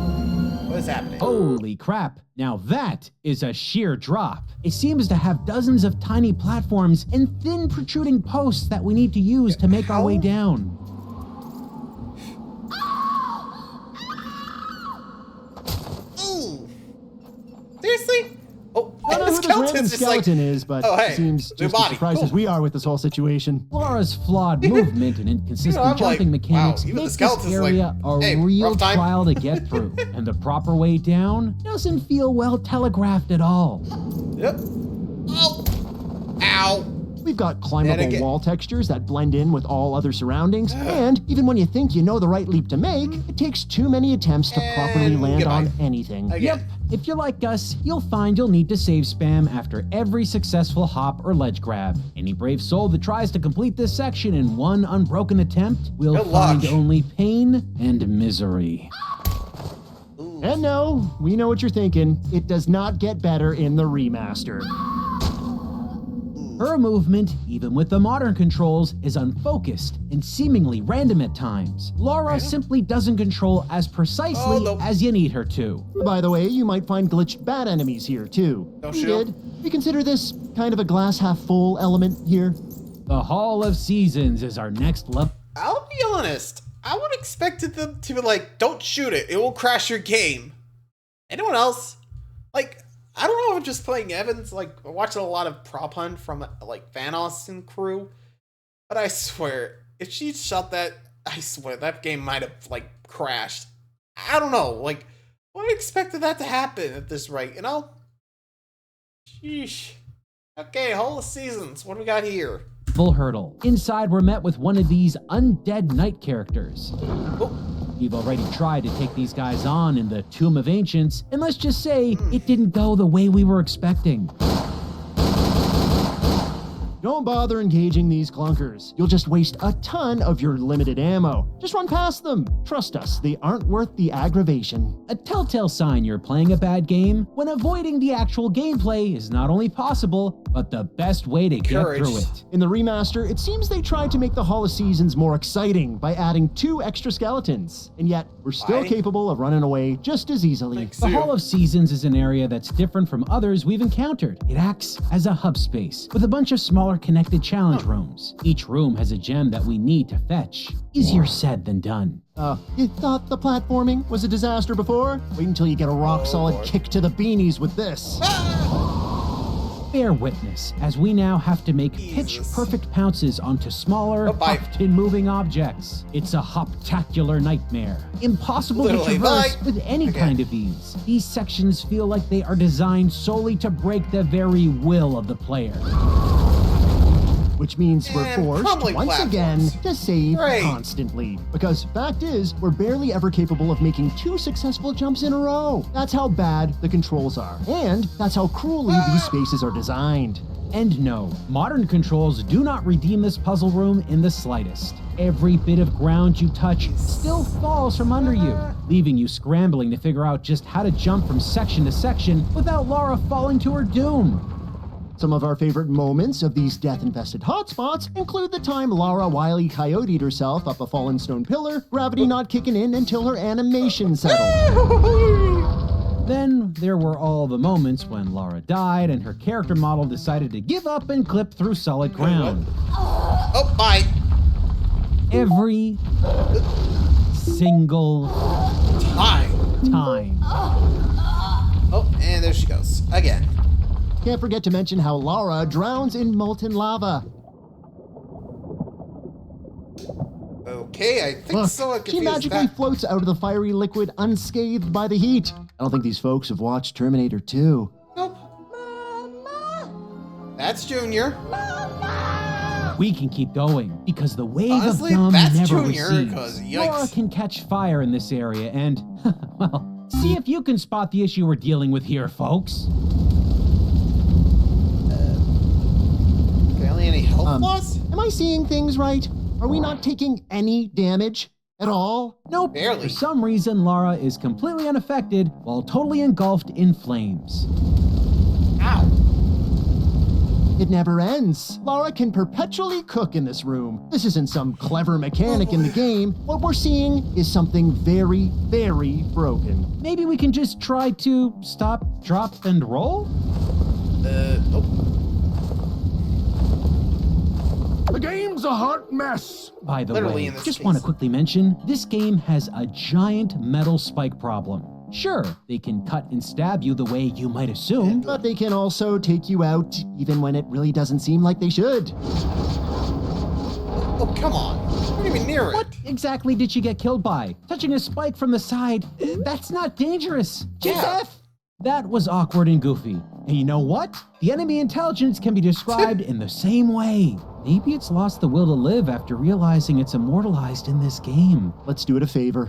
What is happening? Holy crap. Now that is a sheer drop. It seems to have dozens of tiny platforms and thin protruding posts that we need to use to make our way down. Ooh. Seriously? Oh, I don't know who this random just like... skeleton is, but Oh, hey, he seems new just as body. surprised Cool. as we are with this whole situation. Lara's flawed movement and inconsistent I'm like, jumping mechanics wow, even the make this skeleton's area like, a hey, real rough time. trial to get through, and the proper way down doesn't feel well telegraphed at all. Yep. Oh. Ow. We've got And climbable again- wall textures that blend in with all other surroundings, and even when you think you know the right leap to make, it takes too many attempts to properly And land goodbye. on anything. Again. Yep, if you're like us, you'll find you'll need to save spam after every successful hop or ledge grab. Any brave soul that tries to complete this section in one unbroken attempt will Good luck. find only pain and misery. And no, we know what you're thinking. It does not get better in the remaster. Her movement, even with the modern controls, is unfocused and seemingly random at times. Lara simply doesn't control as precisely as you need her to. By the way, you might find glitched bat enemies here too. No We shield. did. We consider this kind of a glass half full element here? The Hall of Seasons is our next level. I'll be honest. I would expected them to be like, don't shoot it. It will crash your game. Anyone else? Like, I don't know if I'm just playing Evans. Like, watching a lot of Prop Hunt from, like, Thanos and crew. But I swear, if she shot that, I swear, that game might have, like, crashed. I don't know. Like, I expected that to happen at this rate, you know? Sheesh. Okay, Hall of Seasons. What do we got here? Full hurdle. Inside, we're met with one of these undead knight characters. We've already tried to take these guys on in the Tomb of Ancients, and let's just say it didn't go the way we were expecting. Don't bother engaging these clunkers. You'll just waste a ton of your limited ammo. Just run past them. Trust us, they aren't worth the aggravation. A telltale sign you're playing a bad game when avoiding the actual gameplay is not only possible, but the best way to get through it. In the remaster, it seems they tried to make the Hall of Seasons more exciting by adding 2 extra skeletons, and yet we're still capable of running away just as easily. The Hall of Seasons is an area that's different from others we've encountered. It acts as a hub space with a bunch of smaller connected challenge rooms. Each room has a gem that we need to fetch. Easier said than done. You thought the platforming was a disaster before? Wait until you get a rock-solid kick to the beanies with this. Bear witness, as we now have to make pitch-perfect pounces onto smaller, often-moving objects. It's a hoptacular nightmare. Impossible to traverse with any kind of ease. These sections feel like they are designed solely to break the very will of the player. Which means we're forced, once again, to save constantly. Because fact is, we're barely ever capable of making 2 successful jumps in a row. That's how bad the controls are. And that's how cruelly these spaces are designed. And no, modern controls do not redeem this puzzle room in the slightest. Every bit of ground you touch still falls from under you, leaving you scrambling to figure out just how to jump from section to section without Lara falling to her doom. Some of our favorite moments of these death-infested hotspots include the time Lara wily coyote'd herself up a fallen stone pillar, gravity not kicking in until her animation settled. Then there were all the moments when Lara died and her character model decided to give up and clip through solid ground. Oh, bye. Every single time. Oh, and there she goes. Again. Can't forget to mention how Lara drowns in molten lava. Okay, I think she magically floats out of the fiery liquid unscathed by the heat. I don't think these folks have watched Terminator 2. Nope. Mama. That's Junior. Mama. We can keep going because the wave of dumb never recedes. Lara can catch fire in this area and, well, see if you can spot the issue we're dealing with here, folks. Any health loss? Am I seeing things right? Are we not taking any damage at all? Nope. Barely. For some reason, Lara is completely unaffected while totally engulfed in flames. Ow. It never ends. Lara can perpetually cook in this room. This isn't some clever mechanic in the game. What we're seeing is something very, very broken. Maybe we can just try to stop, drop, and roll? The game's a hot mess. By the way, just want to quickly mention, this game has a giant metal spike problem. Sure, they can cut and stab you the way you might assume, but they can also take you out even when it really doesn't seem like they should. Oh, come on. We're not even near it. What exactly did she get killed by? Touching a spike from the side, that's not dangerous. Jeff! That was awkward and goofy. And you know what? The enemy intelligence can be described in the same way. Maybe it's lost the will to live after realizing it's immortalized in this game. Let's do it a favor.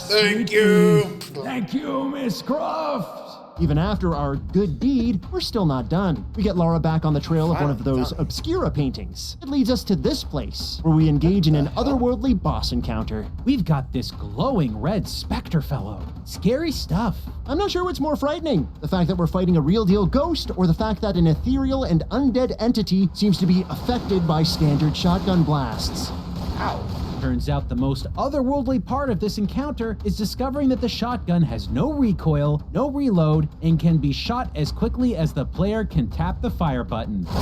Thank you. Thank you, Miss Croft. Even after our good deed, we're still not done. We get Lara back on the trail of one of those Obscura paintings. It leads us to this place, where we engage in an otherworldly boss encounter. We've got this glowing red specter fellow. Scary stuff. I'm not sure what's more frightening, the fact that we're fighting a real-deal ghost, or the fact that an ethereal and undead entity seems to be affected by standard shotgun blasts. Ow. Turns out the most otherworldly part of this encounter is discovering that the shotgun has no recoil, no reload, and can be shot as quickly as the player can tap the fire button. That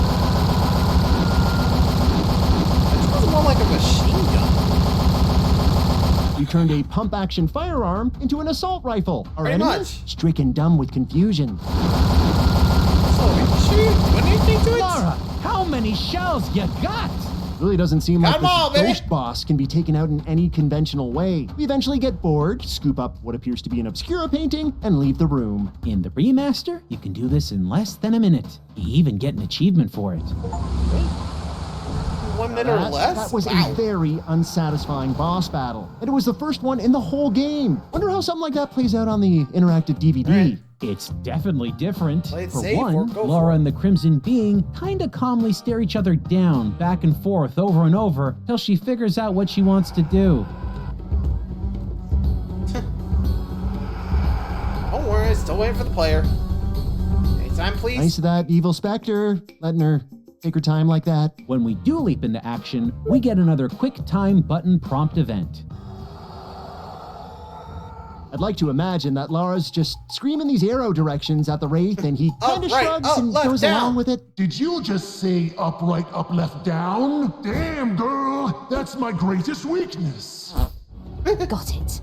sounds more like a machine gun. You turned a pump-action firearm into an assault rifle. Our Pretty enemy, much. stricken dumb with confusion. So, shoot, what do you think to it? Lara, how many shells you got? Really doesn't seem like Come this on, baby. ghost boss can be taken out in any conventional way. We eventually get bored, scoop up what appears to be an Obscura painting, and leave the room. In the remaster, you can do this in less than a minute. You even get an achievement for it. 1 minute or less? That was Wow. a very unsatisfying boss battle. And it was the first one in the whole game. Wonder how something like that plays out on the interactive DVD. Right. It's definitely different. Play it For safe or one, go for Lara it. and the Crimson Being kinda calmly stare each other down, back and forth, over and over, till she figures out what she wants to do. Don't worry, still waiting for the player. Anytime, please. Nice of that evil specter, letting her take her time like that. When we do leap into action, we get another quick time button prompt event. I'd like to imagine that Lara's just screaming these arrow directions at the Wraith and he kind of right, shrugs up, and left, goes down. along with it. Did you just say up, right, up, left, down? Damn, girl, that's my greatest weakness. Got it.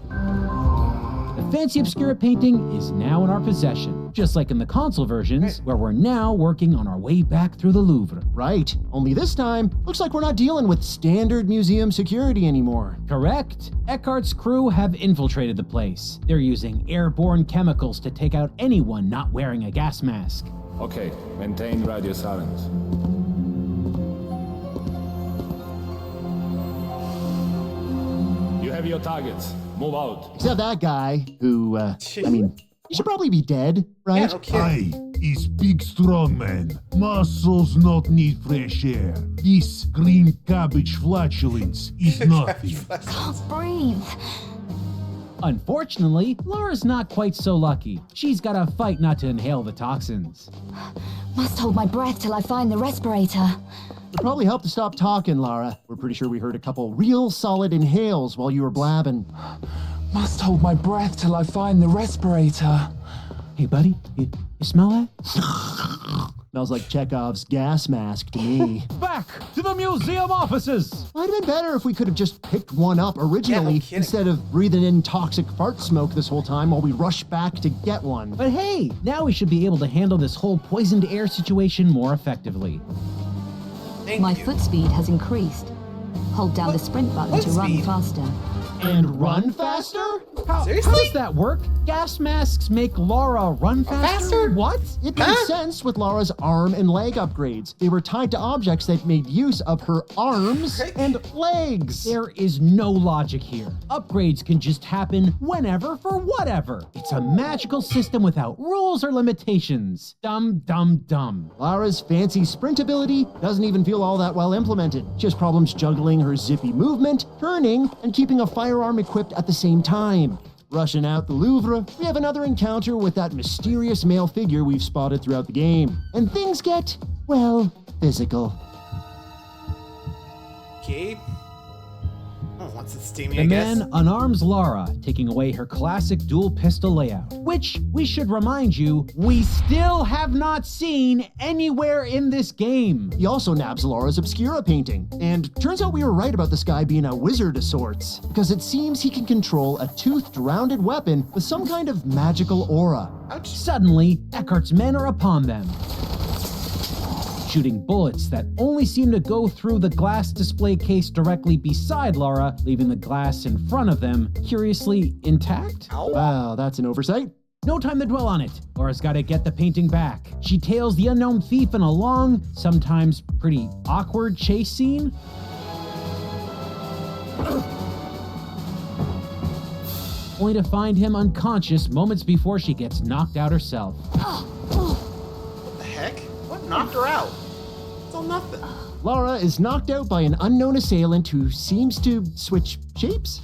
The fancy Obscura painting is now in our possession, just like in the console versions, where we're now working on our way back through the Louvre. Right, only this time, looks like we're not dealing with standard museum security anymore. Correct. Eckhart's crew have infiltrated the place. They're using airborne chemicals to take out anyone not wearing a gas mask. Okay, maintain radio silence. You have your targets. Move out. Except that guy, who, I mean, he should probably be dead, right? Yeah, no kidding. I is big strong man. Muscles not need fresh air. This green cabbage flatulence is nothing. Can't breathe. Unfortunately, Lara's not quite so lucky. She's gotta fight not to inhale the toxins. Must hold my breath till I find the respirator. It'd probably help to stop talking, Lara. We're pretty sure we heard a couple real solid inhales while you were blabbing. Must hold my breath till I find the respirator. Hey, buddy, you smell that? Smells like Chekhov's gas mask to me. Back to the museum offices! Might have been better if we could have just picked one up originally kidding. instead of breathing in toxic fart smoke this whole time while we rush back to get one. But hey, now we should be able to handle this whole poisoned air situation more effectively. Thank My you. foot speed has increased. Hold down the sprint button to Foot run speed? faster. And run faster? How Seriously? does that work? Gas masks make Lara run faster? faster? What? It made sense with Lara's arm and leg upgrades. They were tied to objects that made use of her arms and legs. There is no logic here. Upgrades can just happen whenever for whatever. It's a magical system without rules or limitations. Dumb, dumb, dumb. Lara's fancy sprint ability doesn't even feel all that well implemented. She has problems juggling her zippy movement, turning, and keeping a firearm equipped at the same time. Rushing out the Louvre, we have another encounter with that mysterious male figure we've spotted throughout the game. And things get, well, physical. Okay. Oh, once it's steamy, The I guess. man unarms Lara, taking away her classic dual pistol layout, which, we should remind you, we still have not seen anywhere in this game. He also nabs Lara's Obscura painting. And turns out we were right about this guy being a wizard of sorts, because it seems he can control a toothed, rounded weapon with some kind of magical aura. Ouch. Suddenly, Eckhart's men are upon them, shooting bullets that only seem to go through the glass display case directly beside Lara, leaving the glass in front of them curiously intact. Wow, that's an oversight. No time to dwell on it. Laura's got to get the painting back. She tails the unknown thief in a long, sometimes pretty awkward chase scene. Only to find him unconscious moments before she gets knocked out herself. What the heck? What knocked her out? It's all nothing. Lara is knocked out by an unknown assailant who seems to switch shapes.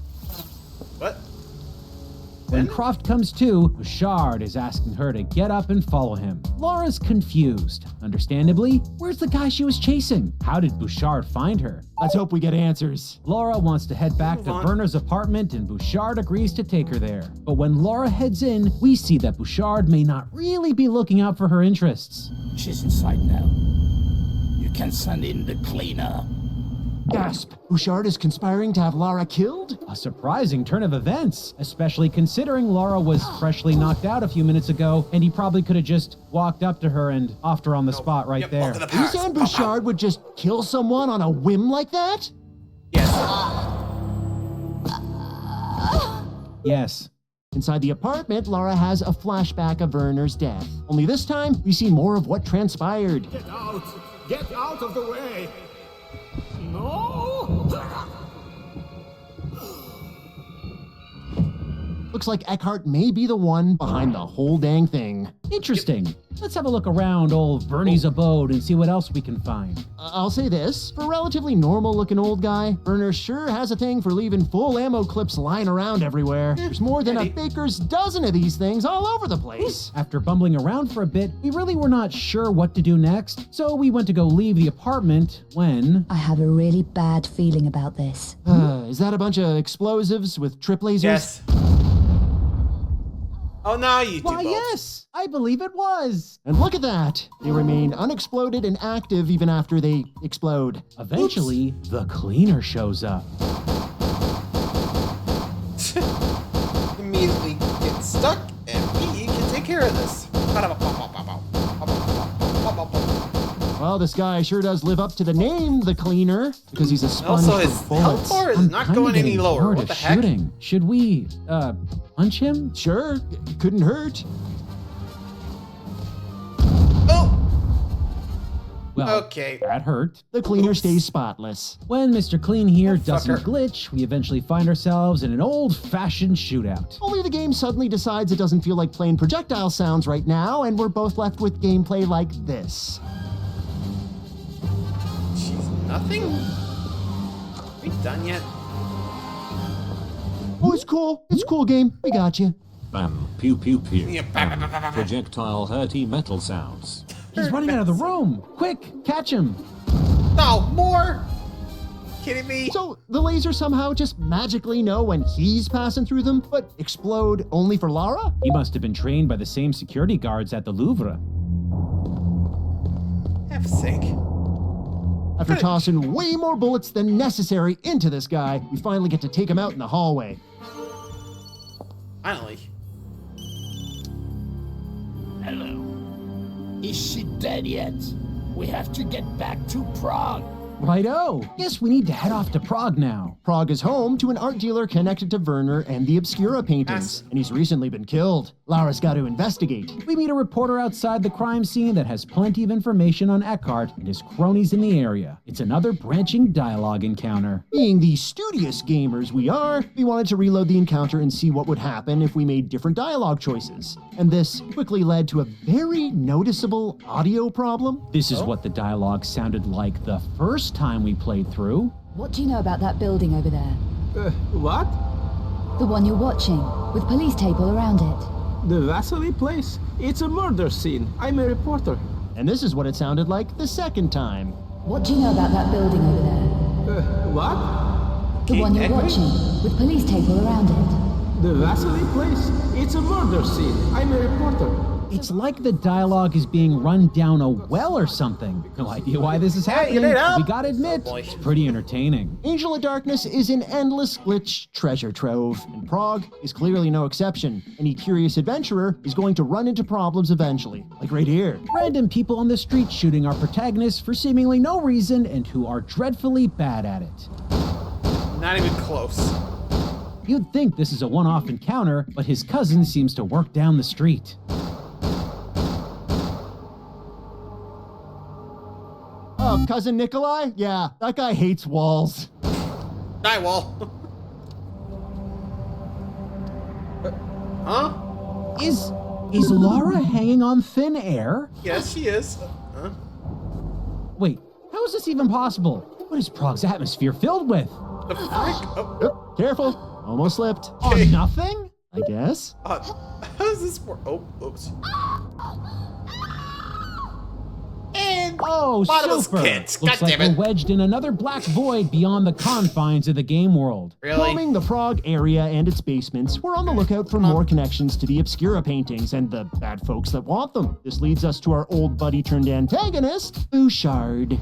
What? When Croft comes to, Bouchard is asking her to get up and follow him. Laura's confused. Understandably, where's the guy she was chasing? How did Bouchard find her? Let's hope we get answers. Laura wants to head back to Werner's apartment and Bouchard agrees to take her there. But when Laura heads in, we see that Bouchard may not really be looking out for her interests. She's inside now. You can send in the cleaner. Gasp! Bouchard is conspiring to have Lara killed? A surprising turn of events, especially considering Lara was freshly knocked out a few minutes ago, and he probably could have just walked up to her and offed her on the spot right there. Are you saying Bouchard would just kill someone on a whim like that? Yes. Inside the apartment, Lara has a flashback of Werner's death. Only this time, we see more of what transpired. Get out! Get out of the way! No! Looks like Eckhart may be the one behind the whole dang thing. Interesting. Let's have a look around old Bernie's abode and see what else we can find. I'll say this, for a relatively normal-looking old guy, Werner sure has a thing for leaving full ammo clips lying around everywhere. There's more than a baker's dozen of these things all over the place. After bumbling around for a bit, we really were not sure what to do next, so we went to go leave the apartment when... I have a really bad feeling about this. Is that a bunch of explosives with trip lasers? Yes. Oh, now you do Why, both. yes, I believe it was. And look at that. They remain unexploded and active even after they explode. Eventually, the cleaner shows up. Immediately get stuck, and we can take care of this. Well, this guy sure does live up to the name, the cleaner, because he's a sponge Also, his for bullets. health bar is not going any lower. What the heck? Shooting. Should we, punch him? Sure, couldn't hurt. Well, okay. That hurt. The cleaner stays spotless. When Mr. Clean here doesn't fucker. glitch, we eventually find ourselves in an old-fashioned shootout. Only the game suddenly decides it doesn't feel like playing projectile sounds right now, and we're both left with gameplay like this. Jeez, nothing? Are we done yet? Oh, it's cool. It's cool, game. We got you. Bam, pew pew pew. Yeah, Projectile hurty metal sounds. He's running out of the room. Quick, catch him. No, more? Kidding me? So the lasers somehow just magically know when he's passing through them, but explode only for Lara? He must have been trained by the same security guards at the Louvre. F sake. After tossing way more bullets than necessary into this guy, we finally get to take him out in the hallway. Finally. Hello. Is she dead yet? We have to get back to Prague. Righto. Guess we need to head off to Prague now. Prague is home to an art dealer connected to Werner and the Obscura paintings, and he's recently been killed. Lara's got to investigate. We meet a reporter outside the crime scene that has plenty of information on Eckhart and his cronies in the area. It's another branching dialogue encounter. Being the studious gamers we are, we wanted to reload the encounter and see what would happen if we made different dialogue choices. And this quickly led to a very noticeable audio problem. This is what the dialogue sounded like the first time we played through. What do you know about that building over there? What? The one you're watching, with police tape all around it. The Vasily place? It's a murder scene. I'm a reporter. And this is what it sounded like the second time. What do you know about that building over there? What? The one you're watching, with police tape all around it. The Vasily place? It's a murder scene. I'm a reporter. It's like the dialogue is being run down a well or something. No idea why this is happening. We gotta admit, it's pretty entertaining. Angel of Darkness is an endless glitch treasure trove, and Prague is clearly no exception. Any curious adventurer is going to run into problems eventually, like right here. Random people on the street shooting our protagonists for seemingly no reason and who are dreadfully bad at it. Not even close. You'd think this is a one-off encounter, but his cousin seems to work down the street. Cousin Nikolai? Yeah, that guy hates walls. Die, wall. Huh? Is Lara hanging on thin air? Yes, she is. Huh? Wait, how is this even possible? What is Prague's atmosphere filled with? The frick? Oh. Careful, almost slipped. Oh, nothing? I guess. How does this work? Oh, oops. And oh, super! Looks like we're wedged in another black void beyond the confines of the game world. Really? Combing the Prague area and its basements, we're on the lookout for more connections to the Obscura paintings and the bad folks that want them. This leads us to our old buddy turned antagonist, Bouchard.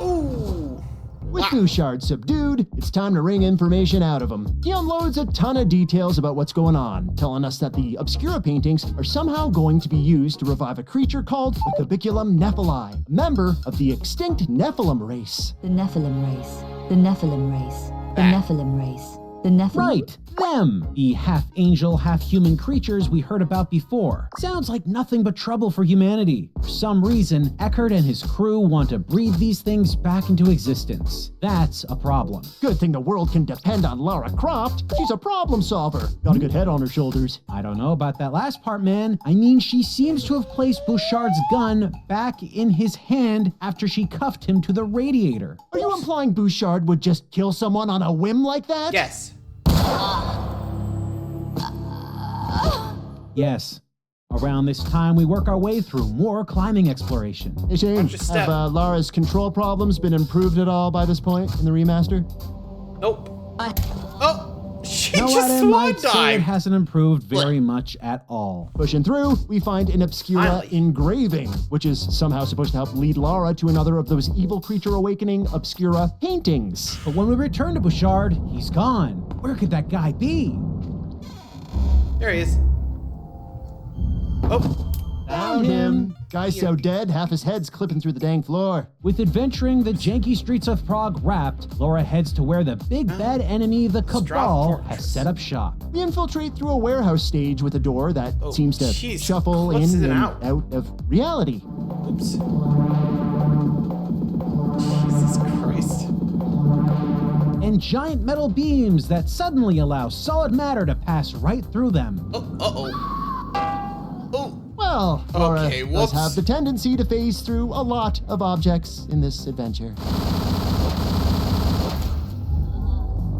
Ooh. With Bouchard subdued, it's time to wring information out of him. He unloads a ton of details about what's going on, telling us that the Obscura paintings are somehow going to be used to revive a creature called the Cubiculum Nephili, a member of the extinct Nephilim race. The Nephilim race. The Nephilim race. The Nephilim race. The Nephilim... Right, them! The half-angel, half-human creatures we heard about before. Sounds like nothing but trouble for humanity. For some reason, Eckhart and his crew want to breathe these things back into existence. That's a problem. Good thing the world can depend on Lara Croft. She's a problem solver. Got a good head on her shoulders. I don't know about that last part, man. I mean, she seems to have placed Bouchard's gun back in his hand after she cuffed him to the radiator. Are you implying Bouchard would just kill someone on a whim like that? Yes. Yes. Around this time, we work our way through more climbing exploration. Hey Shane, have Lara's control problems been improved at all by this point in the remaster? Nope. Oh, she no, just Adam, I'd swan say it dived. hasn't improved very much at all. Pushing through, we find an Obscura engraving, which is somehow supposed to help lead Lara to another of those evil creature awakening Obscura paintings. But when we return to Bouchard, he's gone. Where could that guy be? There he is. Oh. Found him. Guy's so dead, half his head's clipping through the dang floor. With adventuring the janky streets of Prague wrapped, Laura heads to where the big bad enemy, the Cabal, has set up shop. We infiltrate through a warehouse stage with a door that seems to shuffle in and out of reality. Oops. Jesus Christ. And giant metal beams that suddenly allow solid matter to pass right through them. Well, Lara does have the tendency to phase through a lot of objects in this adventure.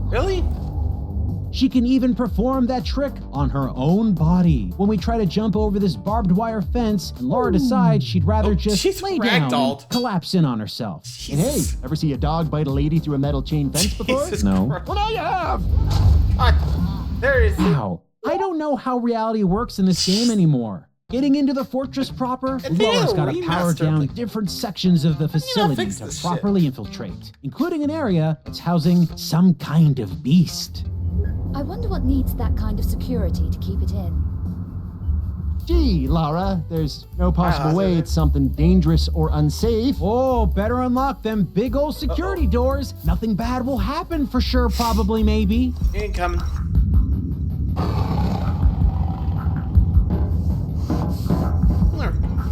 Really? She can even perform that trick on her own body. When we try to jump over this barbed wire fence, and Lara decides she'd rather just lay down and collapse in on herself. And hey, ever see a dog bite a lady through a metal chain fence before? No. Well, now you have! There it is. Ow. I don't know how reality works in this game anymore. Getting into the fortress proper, Laura's got to power down different sections of the facility to properly infiltrate, including an area that's housing some kind of beast. I wonder what needs that kind of security to keep it in. Gee, Lara, there's no possible way it's something dangerous or unsafe. Oh, better unlock them big old security doors. Nothing bad will happen for sure, probably, maybe. He ain't coming.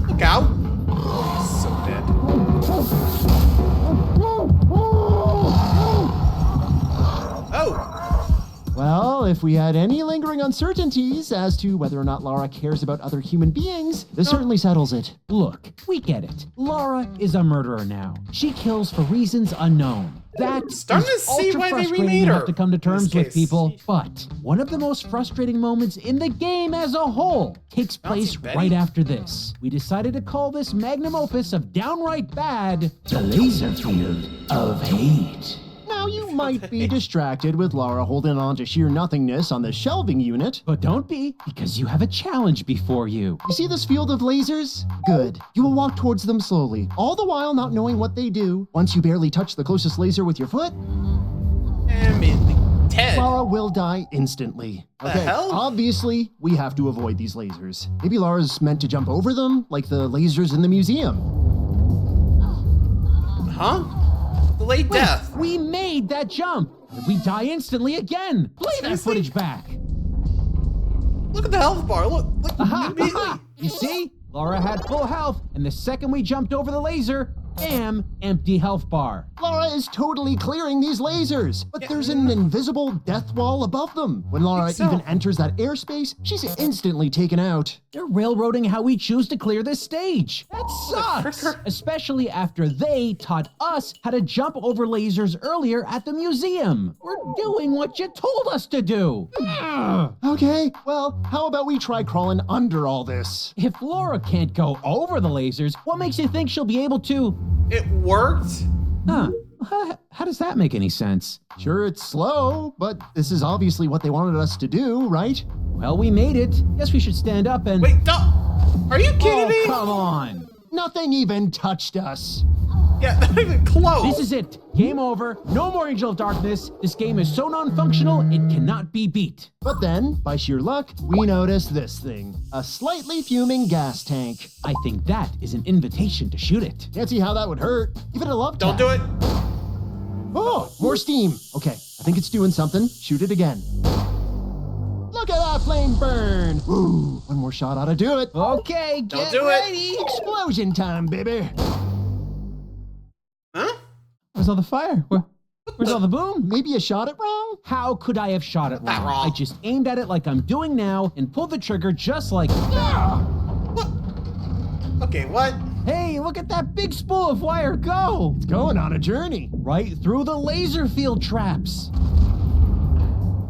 Look out. He's so dead. Oh. Well, if we had any lingering uncertainties as to whether or not Lara cares about other human beings, this certainly settles it. Look, we get it. Lara is a murderer now. She kills for reasons unknown. That's starting to see why they remade her. Have to come to terms with people. But one of the most frustrating moments in the game as a whole takes place right after this. We decided to call this magnum opus of downright bad the laser field of hate. Now you might be distracted with Lara holding on to sheer nothingness on the shelving unit. But don't be, because you have a challenge before you. You see this field of lasers? Good. You will walk towards them slowly, all the while not knowing what they do. Once you barely touch the closest laser with your foot, Lara will die instantly. Okay, obviously, we have to avoid these lasers. Maybe Lara's meant to jump over them, like the lasers in the museum. Huh? Delayed death. We made that jump. We die instantly again. Play that footage back. Look at the health bar. Look. You see? Lara had full health, and the second we jumped over the laser, Bam! Empty health bar. Lara is totally clearing these lasers, but there's an invisible death wall above them. When Lara even enters that airspace, she's instantly taken out. They're railroading how we choose to clear this stage. That sucks! Especially after they taught us how to jump over lasers earlier at the museum. We're doing what you told us to do. Okay, well, how about we try crawling under all this? If Laura can't go over the lasers, what makes you think she'll be able to? It worked? Huh. How does that make any sense? Sure, it's slow, but this is obviously what they wanted us to do, right? Well, we made it. Guess we should stand up and... Wait, don't! Are you kidding me? Come on! Nothing even touched us. Yeah, not even close. This is it. Game over. No more Angel of Darkness. This game is so non-functional, it cannot be beat. But then, by sheer luck, we noticed this thing. A slightly fuming gas tank. I think that is an invitation to shoot it. Can't see how that would hurt. Give it a love tap. Don't do it. Oh, more steam. Okay, I think it's doing something. Shoot it again. Look at that flame burn. Ooh, one more shot ought to do it. Okay, Don't get do ready. it. Explosion time, baby. Huh? Where's all the fire? Where's all the boom? Maybe you shot it wrong? How could I have shot it wrong? I just aimed at it like I'm doing now and pulled the trigger just like... What? Okay, what? Hey, look at that big spool of wire go! It's going on a journey. Right through the laser field traps.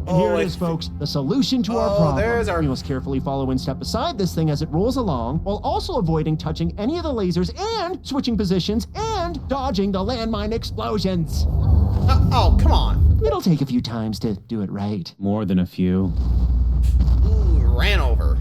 And here it is, folks, the solution to our problem. There's our... We must carefully follow and step beside this thing as it rolls along, while also avoiding touching any of the lasers and switching positions and dodging the landmine explosions. Oh, come on. It'll take a few times to do it right. More than a few. Ooh, ran over.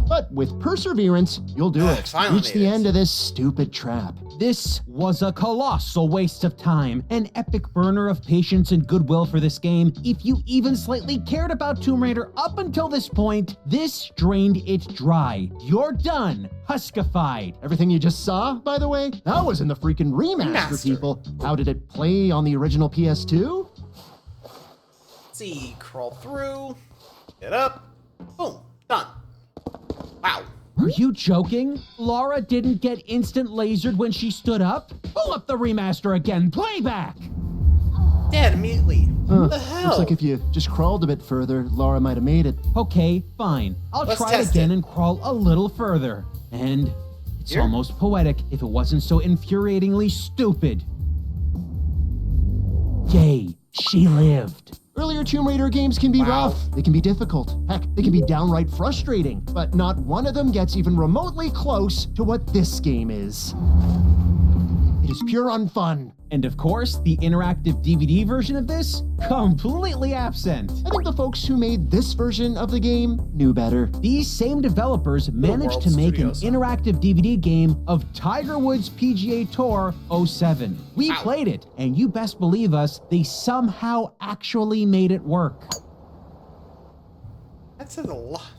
But with perseverance, you'll do it. Reach the end of this stupid trap. This was a colossal waste of time, an epic burner of patience and goodwill for this game. If you even slightly cared about Tomb Raider up until this point, this drained it dry. You're done. Huskified. Everything you just saw, by the way, that was in the freaking remaster, people. How did it play on the original PS2? Let's see, crawl through, get up, boom, done. Wow. Are you joking? Lara didn't get instant lasered when she stood up? Pull up the remaster again. Playback! Dead immediately. What the hell? Looks like if you just crawled a bit further, Lara might have made it. Okay, fine. Let's try it again and crawl a little further. And it's almost poetic if it wasn't so infuriatingly stupid. Yay, she lived. Earlier Tomb Raider games can be rough, they can be difficult, heck, they can be downright frustrating, but not one of them gets even remotely close to what this game is. It is pure unfun. And of course, the interactive DVD version of this, completely absent. I think the folks who made this version of the game knew better. These same developers managed to make an interactive DVD game of Tiger Woods PGA Tour 07. We played it, and you best believe us, they somehow actually made it work. That says a lot.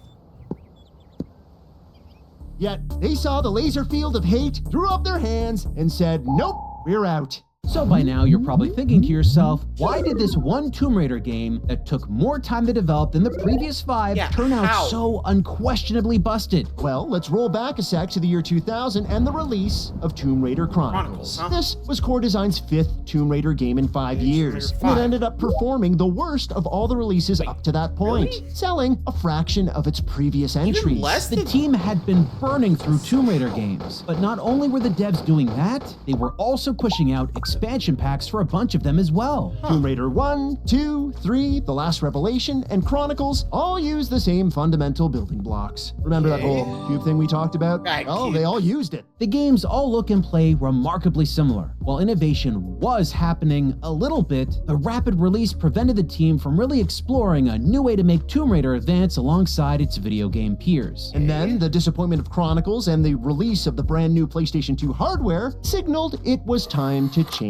Yet, they saw the laser field of hate, threw up their hands, and said, nope, we're out. So by now, you're probably thinking to yourself, why did this one Tomb Raider game that took more time to develop than the previous 5 turn out so unquestionably busted? Well, let's roll back a sec to the year 2000 and the release of Tomb Raider Chronicles. This was Core Design's 5th Tomb Raider game in 5 years. And it ended up performing the worst of all the releases up to that point, selling a fraction of its previous entries. The team had been burning through Tomb Raider games, but not only were the devs doing that, they were also pushing out expansion packs for a bunch of them as well. Tomb Raider 1, 2, 3, The Last Revelation, and Chronicles all use the same fundamental building blocks. Remember that whole cube thing we talked about? Oh, they all used it. The games all look and play remarkably similar. While innovation was happening a little bit, the rapid release prevented the team from really exploring a new way to make Tomb Raider advance alongside its video game peers. And then the disappointment of Chronicles and the release of the brand new PlayStation 2 hardware signaled it was time to change.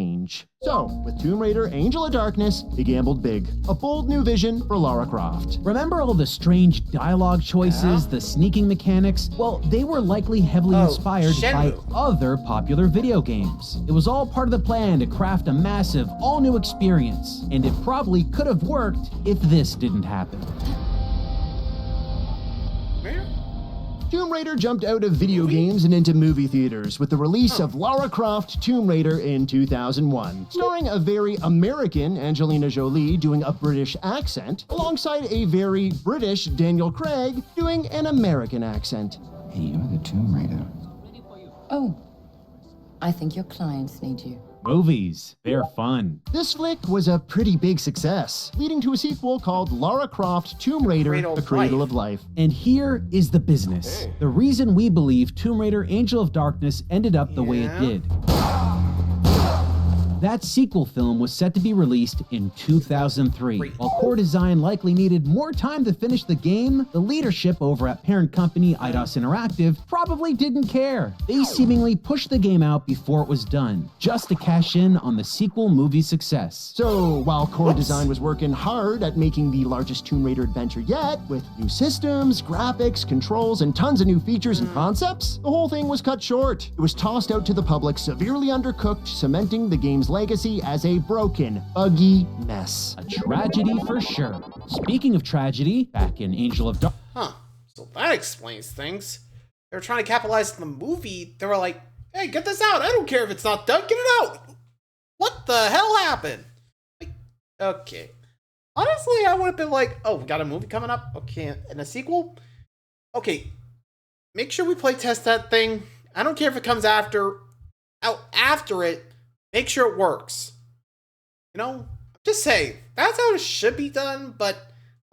So, with Tomb Raider Angel of Darkness, they gambled big. A bold new vision for Lara Croft. Remember all the strange dialogue choices, the sneaking mechanics? Well, they were likely heavily inspired by other popular video games. It was all part of the plan to craft a massive, all-new experience, and it probably could have worked if this didn't happen. Tomb Raider jumped out of video games and into movie theaters with the release of Lara Croft Tomb Raider in 2001, starring a very American Angelina Jolie doing a British accent, alongside a very British Daniel Craig doing an American accent. Hey, you're the Tomb Raider. Oh, I think your clients need you. Movies, they're fun. This flick was a pretty big success, leading to a sequel called Lara Croft Tomb Raider, The Cradle of Life. And here is the business. The reason we believe Tomb Raider Angel of Darkness ended up the way it did. That sequel film was set to be released in 2003. While core design likely needed more time to finish the game, the leadership over at parent company Eidos Interactive probably didn't care. They seemingly pushed the game out before it was done, just to cash in on the sequel movie's success. So, while core design was working hard at making the largest Tomb Raider adventure yet, with new systems, graphics, controls, and tons of new features and concepts, the whole thing was cut short. It was tossed out to the public severely undercooked, cementing the game's legacy as a broken, buggy mess. A tragedy for sure. Speaking of tragedy, back in Angel of Darkness. Huh. So that explains things. They were trying to capitalize on the movie. They were like, hey, get this out. I don't care if it's not done. Get it out. What the hell happened? Like, okay. Honestly, I would have been like, oh, we got a movie coming up? Okay, and a sequel? Okay. Make sure we play test that thing. I don't care if it comes out after it. Make sure it works. You know, just say that's how it should be done. But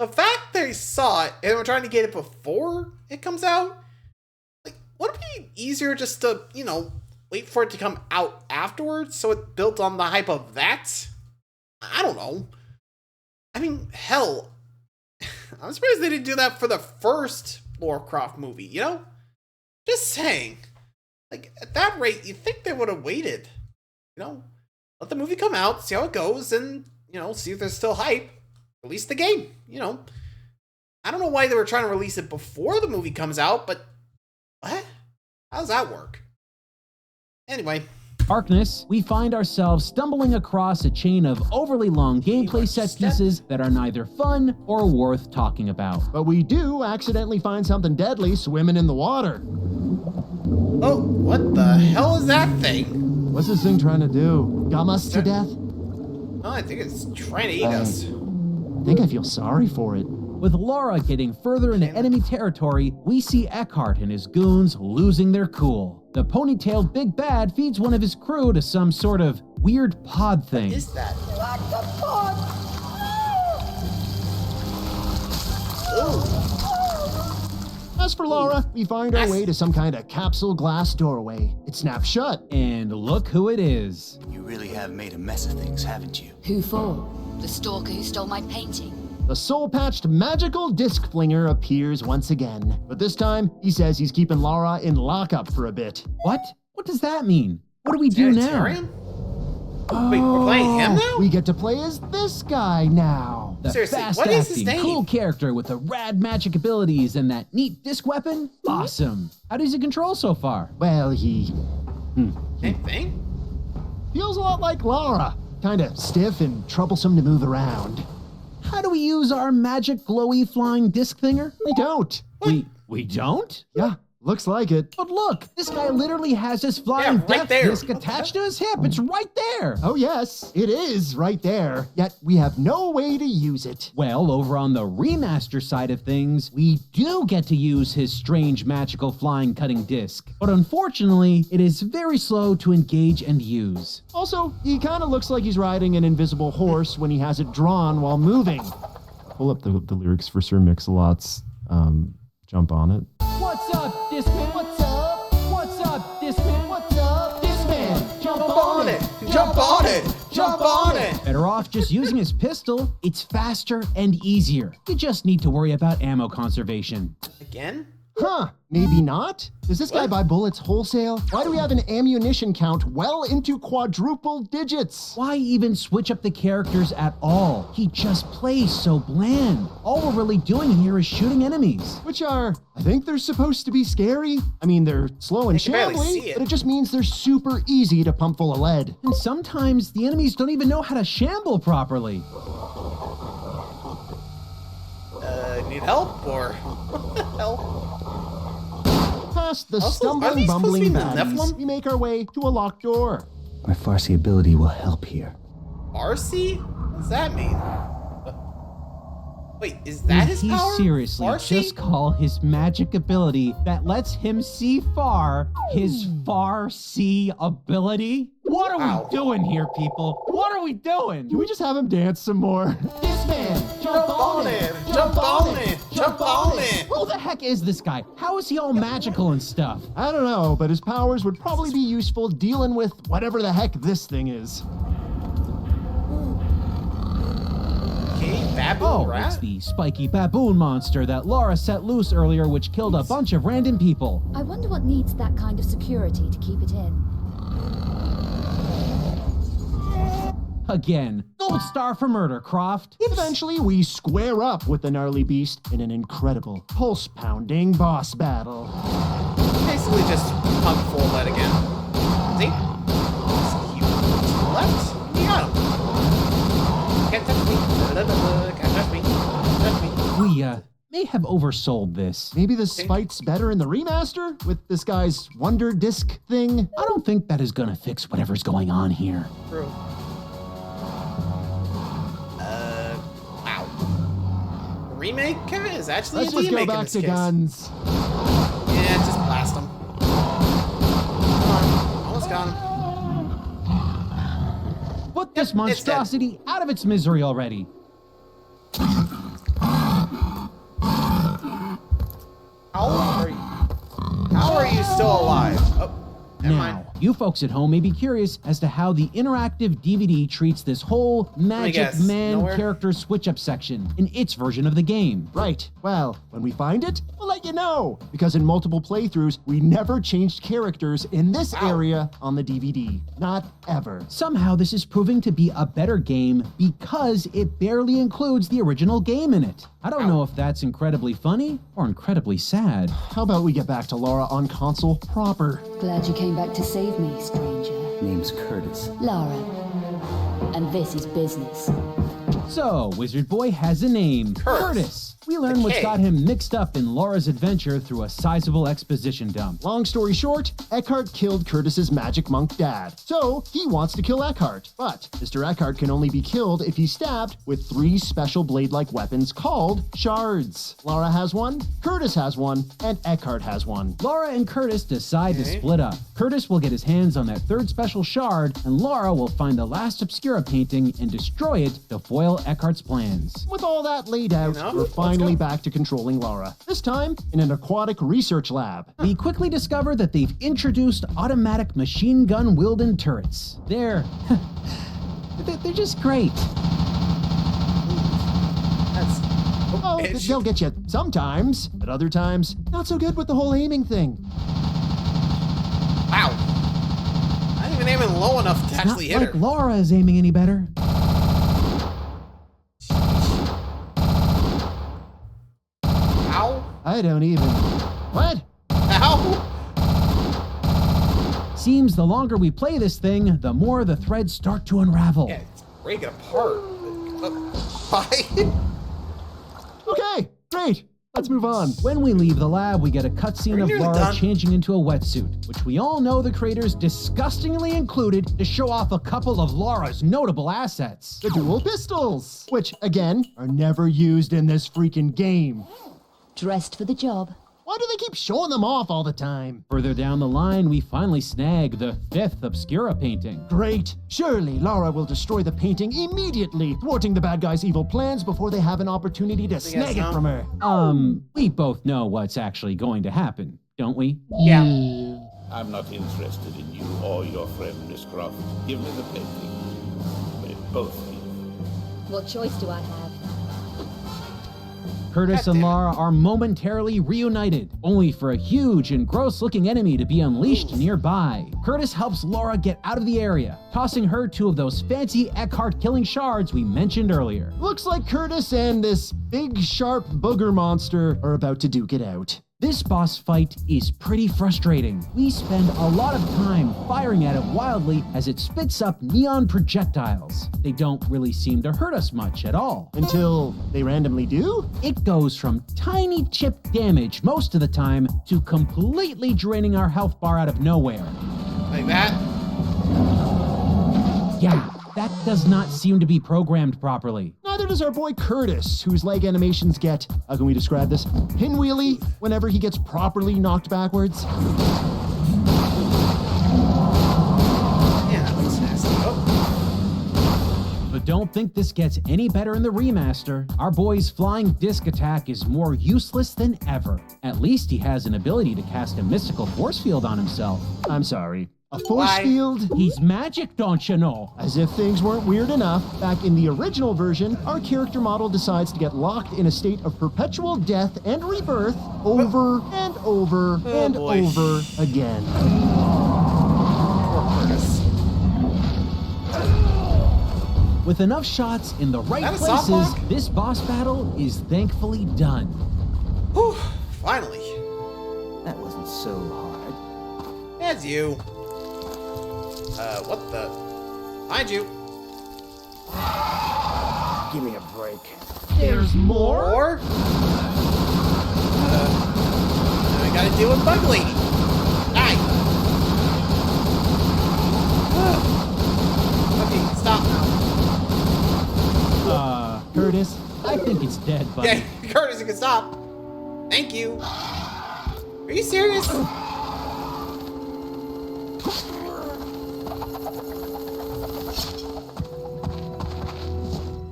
the fact they saw it and were trying to get it before it comes out, like, would it be easier just to, you know, wait for it to come out afterwards so it built on the hype of that? I don't know. I mean, hell, I'm surprised they didn't do that for the first Lara Croft movie. You know, just saying. Like, at that rate, you'd think they would have waited. You know, let the movie come out, see how it goes, and, you know, see if there's still hype. Release the game, you know. I don't know why they were trying to release it before the movie comes out, but what? How does that work? Anyway. Darkness, we find ourselves stumbling across a chain of overly long gameplay set pieces that are neither fun or worth talking about. But we do accidentally find something deadly swimming in the water. Oh, what the hell is that thing? What's this thing trying to do? Gum us to death? Oh, I think it's trying to eat us. I think I feel sorry for it. With Lara getting further into enemy territory, we see Eckhart and his goons losing their cool. The ponytailed big bad feeds one of his crew to some sort of weird pod thing. What is that? As for Lara, we find our way to some kind of capsule glass doorway. It snaps shut. And look who it is. You really have made a mess of things, haven't you? Who for? The stalker who stole my painting? The soul-patched magical disc flinger appears once again. But this time, he says he's keeping Lara in lockup for a bit. What? What does that mean? What do we do now? Wait, we're playing him now? We get to play as this guy now. The Seriously, fast what is his acting, name? cool character with the rad magic abilities and that neat disc weapon? Awesome. How does he control so far? Well, he... Same thing? feels a lot like Lara. Kinda stiff and troublesome to move around. How do we use our magic glowy flying disc thinger? We don't. We don't? Yeah, looks like it. But look, this guy literally has his flying death disc attached to his hip. It's right there. Oh yes, it is right there. Yet we have no way to use it. Well, over on the remaster side of things, we do get to use his strange magical flying cutting disc. But unfortunately, it is very slow to engage and use. Also, he kind of looks like he's riding an invisible horse when he has it drawn while moving. Pull up the lyrics for Sir Mix-a-Lot's Jump On It. What's up, Discman? What's up? What's up, Discman? What's up, Discman? Jump on it! Jump on it! Jump on it! Better off just using his pistol. It's faster and easier. You just need to worry about ammo conservation. Again? Huh, maybe not? Does this guy buy bullets wholesale? Why do we have an ammunition count well into quadruple digits? Why even switch up the characters at all? He just plays so bland. All we're really doing here is shooting enemies. Which are, I think they're supposed to be scary. I mean, they're slow and shambling, but it just means they're super easy to pump full of lead. And sometimes the enemies don't even know how to shamble properly. Need help or what the hell? Past the Also, are stumbling, these supposed to be bumbling baddies, Nephilim? we make our way to a locked door. My Farsi ability will help here. Farsi? What does that mean? Wait, is that his He power? seriously Farsi? just call his magic ability that lets him see far his Farsi ability? What are we doing here, people? What are we doing? Can we just have him dance some more? This man, jump on it, jump on it, jump on it. Who the heck is this guy? How is he all magical and stuff? I don't know, but his powers would probably be useful dealing with whatever the heck this thing is. Oh, it's the spiky baboon monster that Lara set loose earlier, which killed a bunch of random people. I wonder what needs that kind of security to keep it in. Again, gold star for murder, Croft. Eventually, we square up with the gnarly beast in an incredible, pulse-pounding boss battle. Basically just pump full lead again. See? Left? You got him. Can't touch me. Can't touch me. Touch me. We, may have oversold this. Maybe this fight's better in the remaster with this guy's Wonder Disc thing? I don't think that is gonna fix whatever's going on here. True. Wow. The remake is actually Let's a just remake go in back this to case. guns. Yeah, just blast him. Come on. Almost got him. Put this monstrosity out of its misery already. How are you still alive? Oh, never mind. Now, you folks at home may be curious as to how the interactive DVD treats this whole Magic guess. Man Nowhere? character switch-up section in its version of the game. Right. Well, when we find it, we'll let you know. Because in multiple playthroughs, we never changed characters in this area on the DVD. Not ever. Somehow this is proving to be a better game because it barely includes the original game in it. I don't know if that's incredibly funny or incredibly sad. How about we get back to Lara on console proper? Glad you came back to save me, stranger. Name's Curtis. Lara. And this is business. So, Wizard Boy has a name. Curtis. We learn what's got him mixed up in Laura's adventure through a sizable exposition dump. Long story short, Eckhart killed Curtis's magic monk dad. So, he wants to kill Eckhart. But Mr. Eckhart can only be killed if he's stabbed with 3 special blade-like weapons called shards. Lara has one, Curtis has one, and Eckhart has one. Lara and Curtis decide to split up. Curtis will get his hands on that 3rd special shard, and Lara will find the last Obscura painting and destroy it to foil Eckhart's plans. With all that laid out, we're finally back to controlling Lara. This time, in an aquatic research lab. We quickly discover that they've introduced automatic machine gun wielding turrets. They're just great. Oh, they'll get you sometimes, but other times, not so good with the whole aiming thing. Wow. Not even aiming low enough to actually hit like her. Lara is aiming any better. Ow. I don't even... What? Ow. Seems the longer we play this thing, the more the threads start to unravel. Yeah, it's breaking apart. Bye. Okay, great. Let's move on. When we leave the lab, we get a cutscene of Lara changing into a wetsuit, which we all know the creators disgustingly included to show off a couple of Lara's notable assets. The dual pistols, which, again, are never used in this freaking game. Dressed for the job. Why do they keep showing them off all the time? Further down the line, we finally snag the 5th Obscura painting. Great. Surely Lara will destroy the painting immediately, thwarting the bad guys' evil plans before they have an opportunity to snag it from her. We both know what's actually going to happen, don't we? Yeah. I'm not interested in you or your friend, Miss Croft. Give me the painting. They both leave. What choice do I have? Curtis and Lara are momentarily reunited, only for a huge and gross-looking enemy to be unleashed nearby. Curtis helps Lara get out of the area, tossing her 2 of those fancy Eckhart-killing shards we mentioned earlier. Looks like Curtis and this big, sharp booger monster are about to duke it out. This boss fight is pretty frustrating. We spend a lot of time firing at it wildly as it spits up neon projectiles. They don't really seem to hurt us much at all. Until they randomly do? It goes from tiny chip damage most of the time to completely draining our health bar out of nowhere. Like that? Yeah, that does not seem to be programmed properly. Neither does our boy Curtis, whose leg animations get, how can we describe this? Pinwheely whenever he gets properly knocked backwards. Yeah, that looks nasty. Oh. But don't think this gets any better in the remaster. Our boy's flying disc attack is more useless than ever. At least he has an ability to cast a mystical force field on himself. I'm sorry. A force field? He's magic, don't you know? As if things weren't weird enough, back in the original version, our character model decides to get locked in a state of perpetual death and rebirth over and over and over again. With enough shots in the right places, this boss battle is thankfully done. Whew, finally. That wasn't so hard. As you. What the? Behind you. Give me a break. There's more? Now I gotta deal with Bug Lady. Die. Okay, stop now. Curtis, I think it's dead, buddy. Yeah, Curtis, you can stop. Thank you. Are you serious?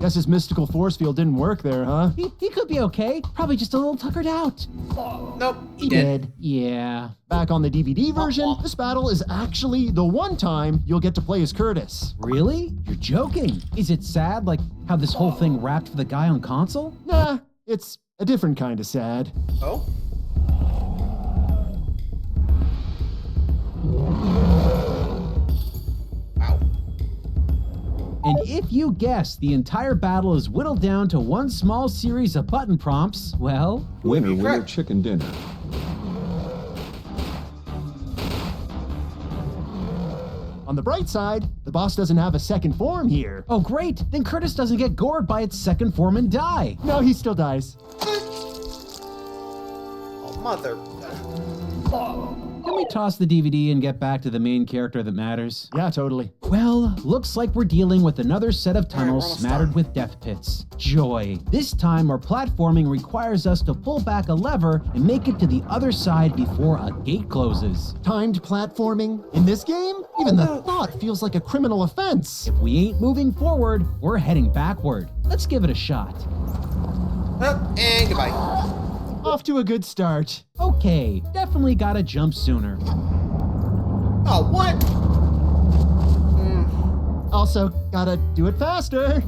Guess his mystical force field didn't work there, huh? He could be okay. Probably just a little tuckered out. Nope, he did. Yeah. Back on the DVD version, this battle is actually the one time you'll get to play as Curtis. Really? You're joking. Is it sad, like how this whole thing wrapped for the guy on console? Nah, it's a different kind of sad. Oh? And if you guess the entire battle is whittled down to one small series of button prompts, well... Winner, winner, chicken dinner. On the bright side, the boss doesn't have a second form here. Oh great, then Curtis doesn't get gored by its second form and die. No, he still dies. Oh, mother... Can we toss the DVD and get back to the main character that matters? Yeah, totally. Well, looks like we're dealing with another set of tunnels smattered with death pits. Joy. This time our platforming requires us to pull back a lever and make it to the other side before a gate closes. Timed platforming? In this game? Even the thought feels like a criminal offense. If we ain't moving forward, we're heading backward. Let's give it a shot. Oh, and goodbye. Off to a good start. Okay, definitely gotta jump sooner. Oh, what? Also, gotta do it faster.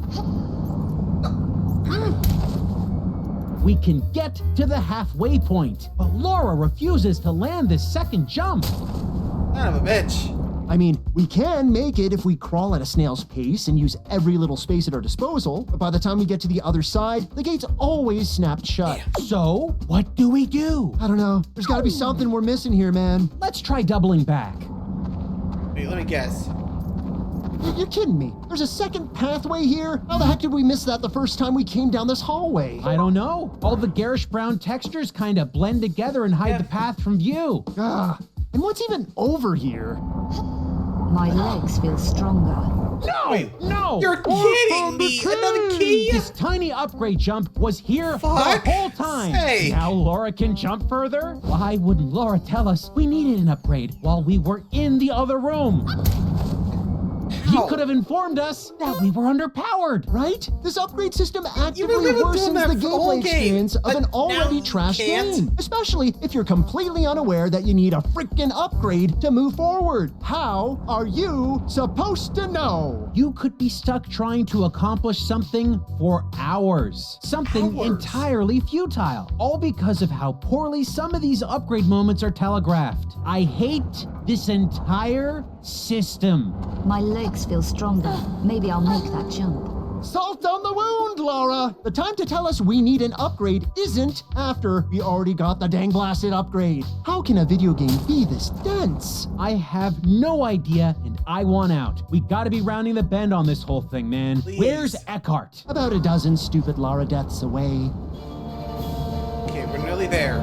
We can get to the halfway point, but Lara refuses to land this second jump. Son of a bitch. I mean, we can make it if we crawl at a snail's pace and use every little space at our disposal, but by the time we get to the other side, the gate's always snapped shut. Damn. So, what do we do? I don't know. There's gotta be something we're missing here, man. Let's try doubling back. Wait, let me guess. You're kidding me. There's a second pathway here? How the heck did we miss that the first time we came down this hallway? I don't know. All the garish brown textures kind of blend together and hide the path from view. And what's even over here? My legs feel stronger. No! Wait, no! You're kidding me! Another key? This tiny upgrade jump was here the whole time. Sake. Now Lara can jump further? Why wouldn't Lara tell us we needed an upgrade while we were in the other room? He could have informed us that we were underpowered. Right? This upgrade system actively been doing worsens that the for the whole gameplay game, experience of but an now already you trashed can't. game. Especially if you're completely unaware that you need a freaking upgrade to move forward. How are you supposed to know? You could be stuck trying to accomplish something for hours. Something entirely futile. All because of how poorly some of these upgrade moments are telegraphed. I hate this entire system. My legs feel stronger. Maybe I'll make that jump. Salt on the wound, Lara. The time to tell us we need an upgrade isn't after we already got the dang blasted upgrade. How can a video game be this dense? I have no idea, and I want out. We gotta be rounding the bend on this whole thing, man. Please. Where's Eckhart? About a dozen stupid Lara deaths away. Okay, we're nearly there.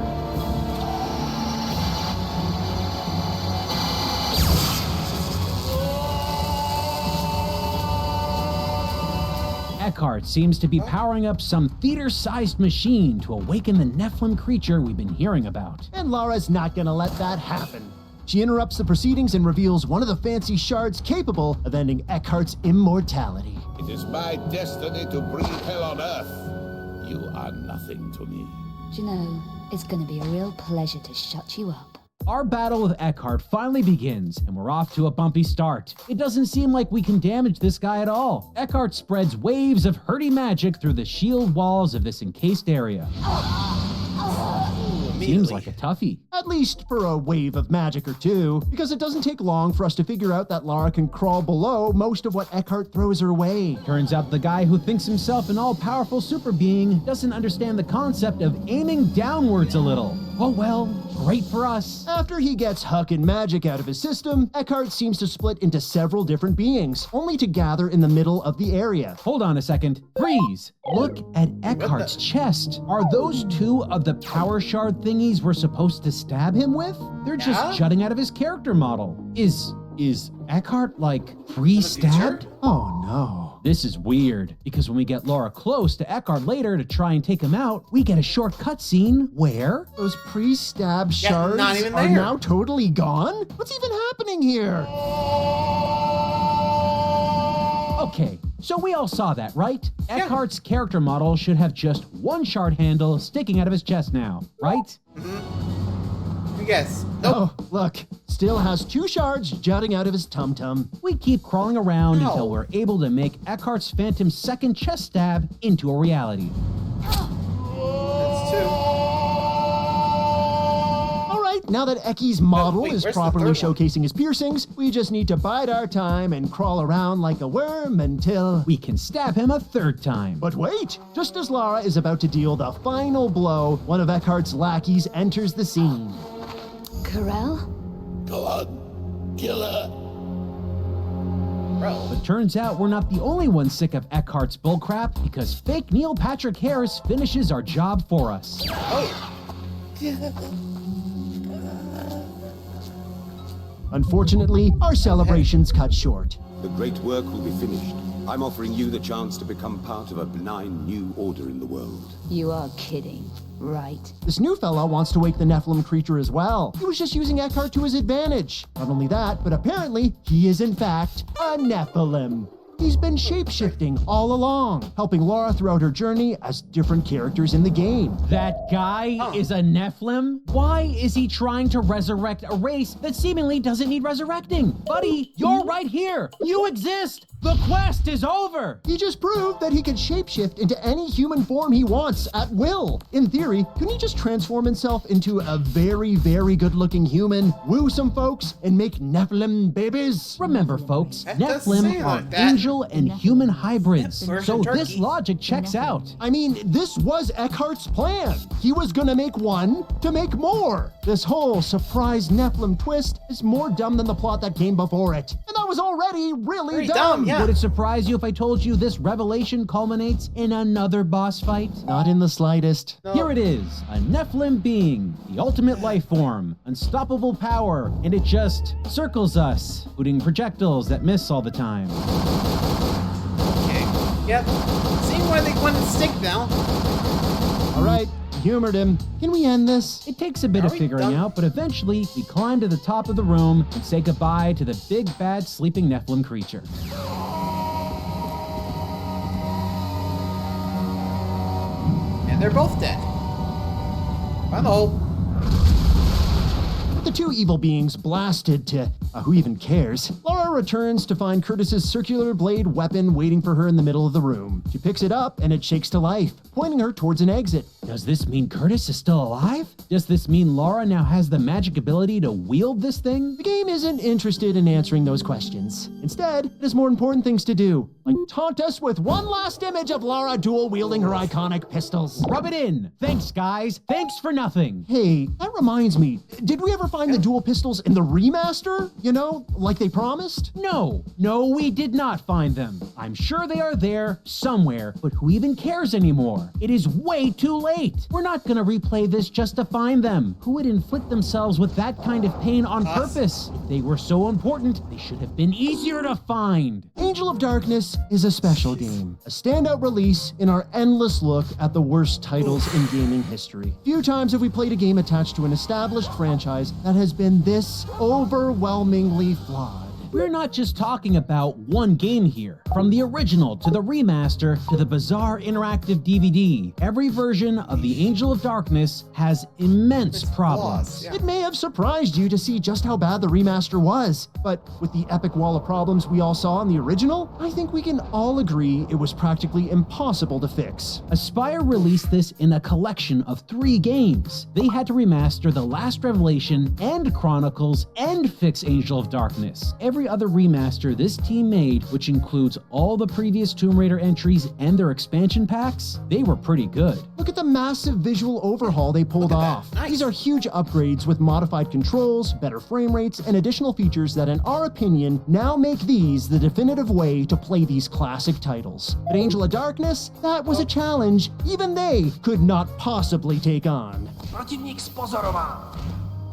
Eckhart seems to be powering up some theater-sized machine to awaken the Nephilim creature we've been hearing about. And Lara's not gonna let that happen. She interrupts the proceedings and reveals one of the fancy shards capable of ending Eckhart's immortality. It is my destiny to breathe hell on earth. You are nothing to me. Do you know, it's gonna be a real pleasure to shut you up. Our battle with Eckhart finally begins, and we're off to a bumpy start. It doesn't seem like we can damage this guy at all. Eckhart spreads waves of hurdy magic through the shield walls of this encased area. Seems like a toughie. At least for a wave of magic or two, because it doesn't take long for us to figure out that Lara can crawl below most of what Eckhart throws her way. Turns out the guy who thinks himself an all-powerful super being doesn't understand the concept of aiming downwards a little. Oh well, great for us. After he gets hucking magic out of his system, Eckhart seems to split into several different beings, only to gather in the middle of the area. Hold on a second. Freeze! Look at Eckhart's chest. Are those two of the power shard thingies we're supposed to stab him with? They're just jutting out of his character model. Is Eckhart, like, pre-stabbed? Oh no. This is weird, because when we get Lara close to Eckhart later to try and take him out, we get a short cutscene where those pre-stab shards not even are there. now totally gone? What's even happening here? Okay, so we all saw that, right? Eckhart's character model should have just one shard handle sticking out of his chest now, right? Yes. Nope. Oh, look. Still has two shards jutting out of his tum-tum. We keep crawling around until we're able to make Eckhart's phantom second chest stab into a reality. That's two. All right, now that Ecky's model is where's the properly third one? showcasing his piercings, we just need to bide our time and crawl around like a worm until we can stab him a third time. But wait! Just as Lara is about to deal the final blow, one of Eckhart's lackeys enters the scene. Corel? Go on, kill her. But turns out we're not the only ones sick of Eckhart's bullcrap, because fake Neil Patrick Harris finishes our job for us. Unfortunately, our celebrations cut short. The great work will be finished. I'm offering you the chance to become part of a benign new order in the world. You are kidding, right? This new fella wants to wake the Nephilim creature as well. He was just using Eckhart to his advantage. Not only that, but apparently he is in fact a Nephilim. He's been shape-shifting all along, helping Lara throughout her journey as different characters in the game. That guy is a Nephilim? Why is he trying to resurrect a race that seemingly doesn't need resurrecting? Buddy, you're right here. You exist. The quest is over. He just proved that he could shapeshift into any human form he wants at will. In theory, couldn't he just transform himself into a very, very good-looking human, woo some folks, and make Nephilim babies? Remember, folks, That does Nephilim seem are like that. angel and human hybrids. Yep, So Persian this turkey. logic checks out. I mean, this was Eckhart's plan. He was gonna make one to make more. This whole surprise Nephilim twist is more dumb than the plot that came before it. And that was already really Very dumb. dumb, yeah. Would it surprise you if I told you this revelation culminates in another boss fight? Not in the slightest. No. Here it is, a Nephilim being, the ultimate life form, unstoppable power, and it just circles us, shooting projectiles that miss all the time. Okay. Yep. Seeing why they went and stick now. All right, humored him. Can we end this? It takes a bit Are of we figuring done? out, but eventually we climb to the top of the room and say goodbye to the big bad sleeping Nephilim creature. And they're both dead. Hello. The two evil beings blasted to Who even cares? Lara returns to find Curtis's circular blade weapon waiting for her in the middle of the room. She picks it up and it shakes to life, pointing her towards an exit. Does this mean Curtis is still alive? Does this mean Lara now has the magic ability to wield this thing? The game isn't interested in answering those questions. Instead, it has more important things to do, like taunt us with one last image of Lara dual-wielding her iconic pistols. Rub it in. Thanks, guys. Thanks for nothing. Hey, that reminds me, did we ever find the dual pistols in the remaster? You know, like they promised? No, we did not find them. I'm sure they are there somewhere, but who even cares anymore? It is way too late. We're not gonna replay this just to find them. Who would inflict themselves with that kind of pain on purpose? If they were so important, they should have been easier to find. Angel of Darkness is a special game, a standout release in our endless look at the worst titles in gaming history. Few times have we played a game attached to an established franchise that has been this overwhelmingly flawed. We're not just talking about one game here. From the original to the remaster to the bizarre interactive DVD, every version of the Angel of Darkness has immense problems. It may have surprised you to see just how bad the remaster was, but with the epic wall of problems we all saw in the original, I think we can all agree it was practically impossible to fix. Aspyr released this in a collection of 3 games. They had to remaster The Last Revelation and Chronicles and fix Angel of Darkness. Every other remaster this team made, which includes all the previous Tomb Raider entries and their expansion packs, they were pretty good. Look at the massive visual overhaul they pulled off. Nice. These are huge upgrades with modified controls, better frame rates, and additional features that, in our opinion, now make these the definitive way to play these classic titles. But Angel of Darkness, that was a challenge even they could not possibly take on.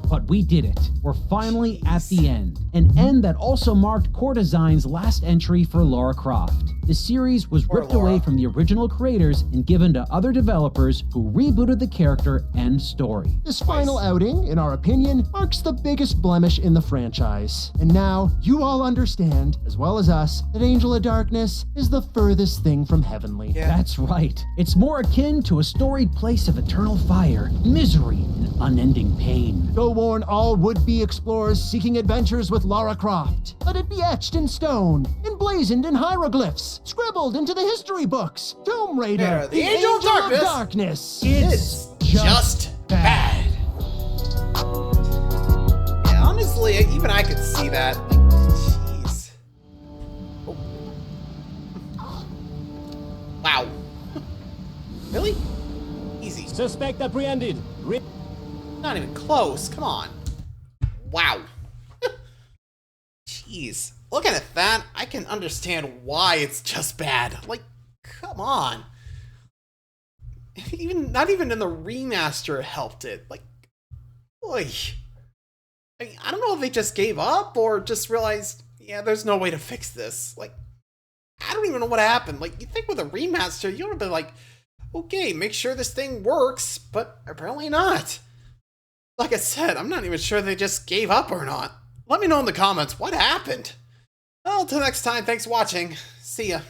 But we did it. We're finally at the end. An end that also marked Core Design's last entry for Lara Croft. The series was ripped away from the original creators and given to other developers who rebooted the character and story. This final outing, in our opinion, marks the biggest blemish in the franchise. And now, you all understand, as well as us, that Angel of Darkness is the furthest thing from heavenly. That's right. It's more akin to a storied place of eternal fire, misery, and unending pain. Go warn all would-be explorers seeking adventures with Lara Croft. Let it be etched in stone, emblazoned in hieroglyphs, scribbled into the history books. Tomb Raider, the Angel of Darkness. It's just bad. Yeah, honestly, even I could see that. Like, jeez. Oh. Wow. Really? Easy. Suspect apprehended. Not even close. Come on. Wow. Jeez. Looking at that, I can understand why it's just bad. Like, come on. Not even in the remaster helped it. Like, oy. I mean, I don't know if they just gave up or just realized, yeah, there's no way to fix this. Like, I don't even know what happened. Like, you think with a remaster, you would have been like, okay, make sure this thing works, but apparently not. Like I said, I'm not even sure they just gave up or not. Let me know in the comments what happened. Well, till next time, thanks for watching. See ya.